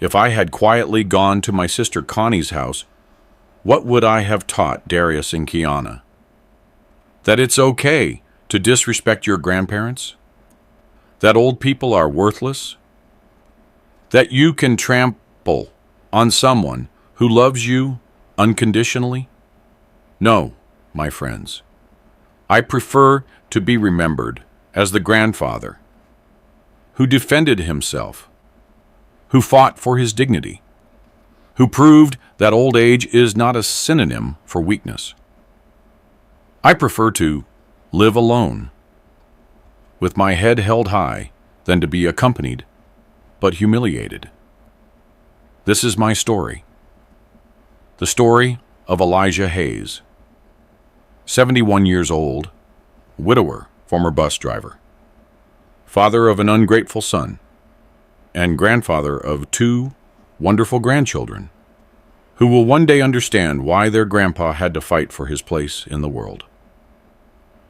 if I had quietly gone to my sister Connie's house, what would I have taught Darius and Kiana? That it's okay to disrespect your grandparents? That old people are worthless? That you can trample on someone who loves you unconditionally? No, my friends. I prefer to be remembered as the grandfather who defended himself, who fought for his dignity, who proved that old age is not a synonym for weakness. I prefer to live alone, with my head held high, than to be accompanied, but humiliated. This is my story. The story of Elijah Hayes, 71 years old, widower, former bus driver, father of an ungrateful son, and grandfather of 2 wonderful grandchildren, who will one day understand why their grandpa had to fight for his place in the world.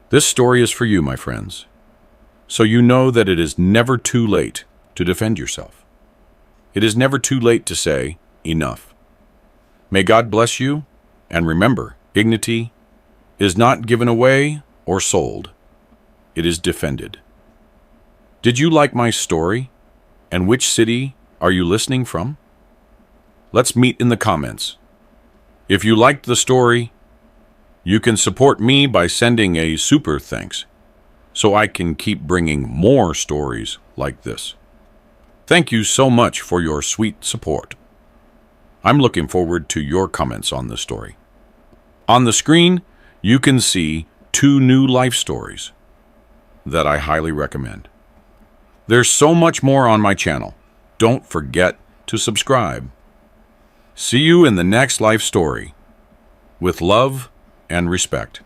This story is for you, my friends, so you know that it is never too late to defend yourself. It is never too late to say, enough. May God bless you, and remember, dignity is not given away or sold. It is defended. Did you like my story? And which city are you listening from? Let's meet in the comments. If you liked the story, you can support me by sending a super thanks, so I can keep bringing more stories like this. Thank you so much for your sweet support. I'm looking forward to your comments on this story. On the screen, you can see 2 new life stories that I highly recommend. There's so much more on my channel. Don't forget to subscribe. See you in the next life story. With love and respect.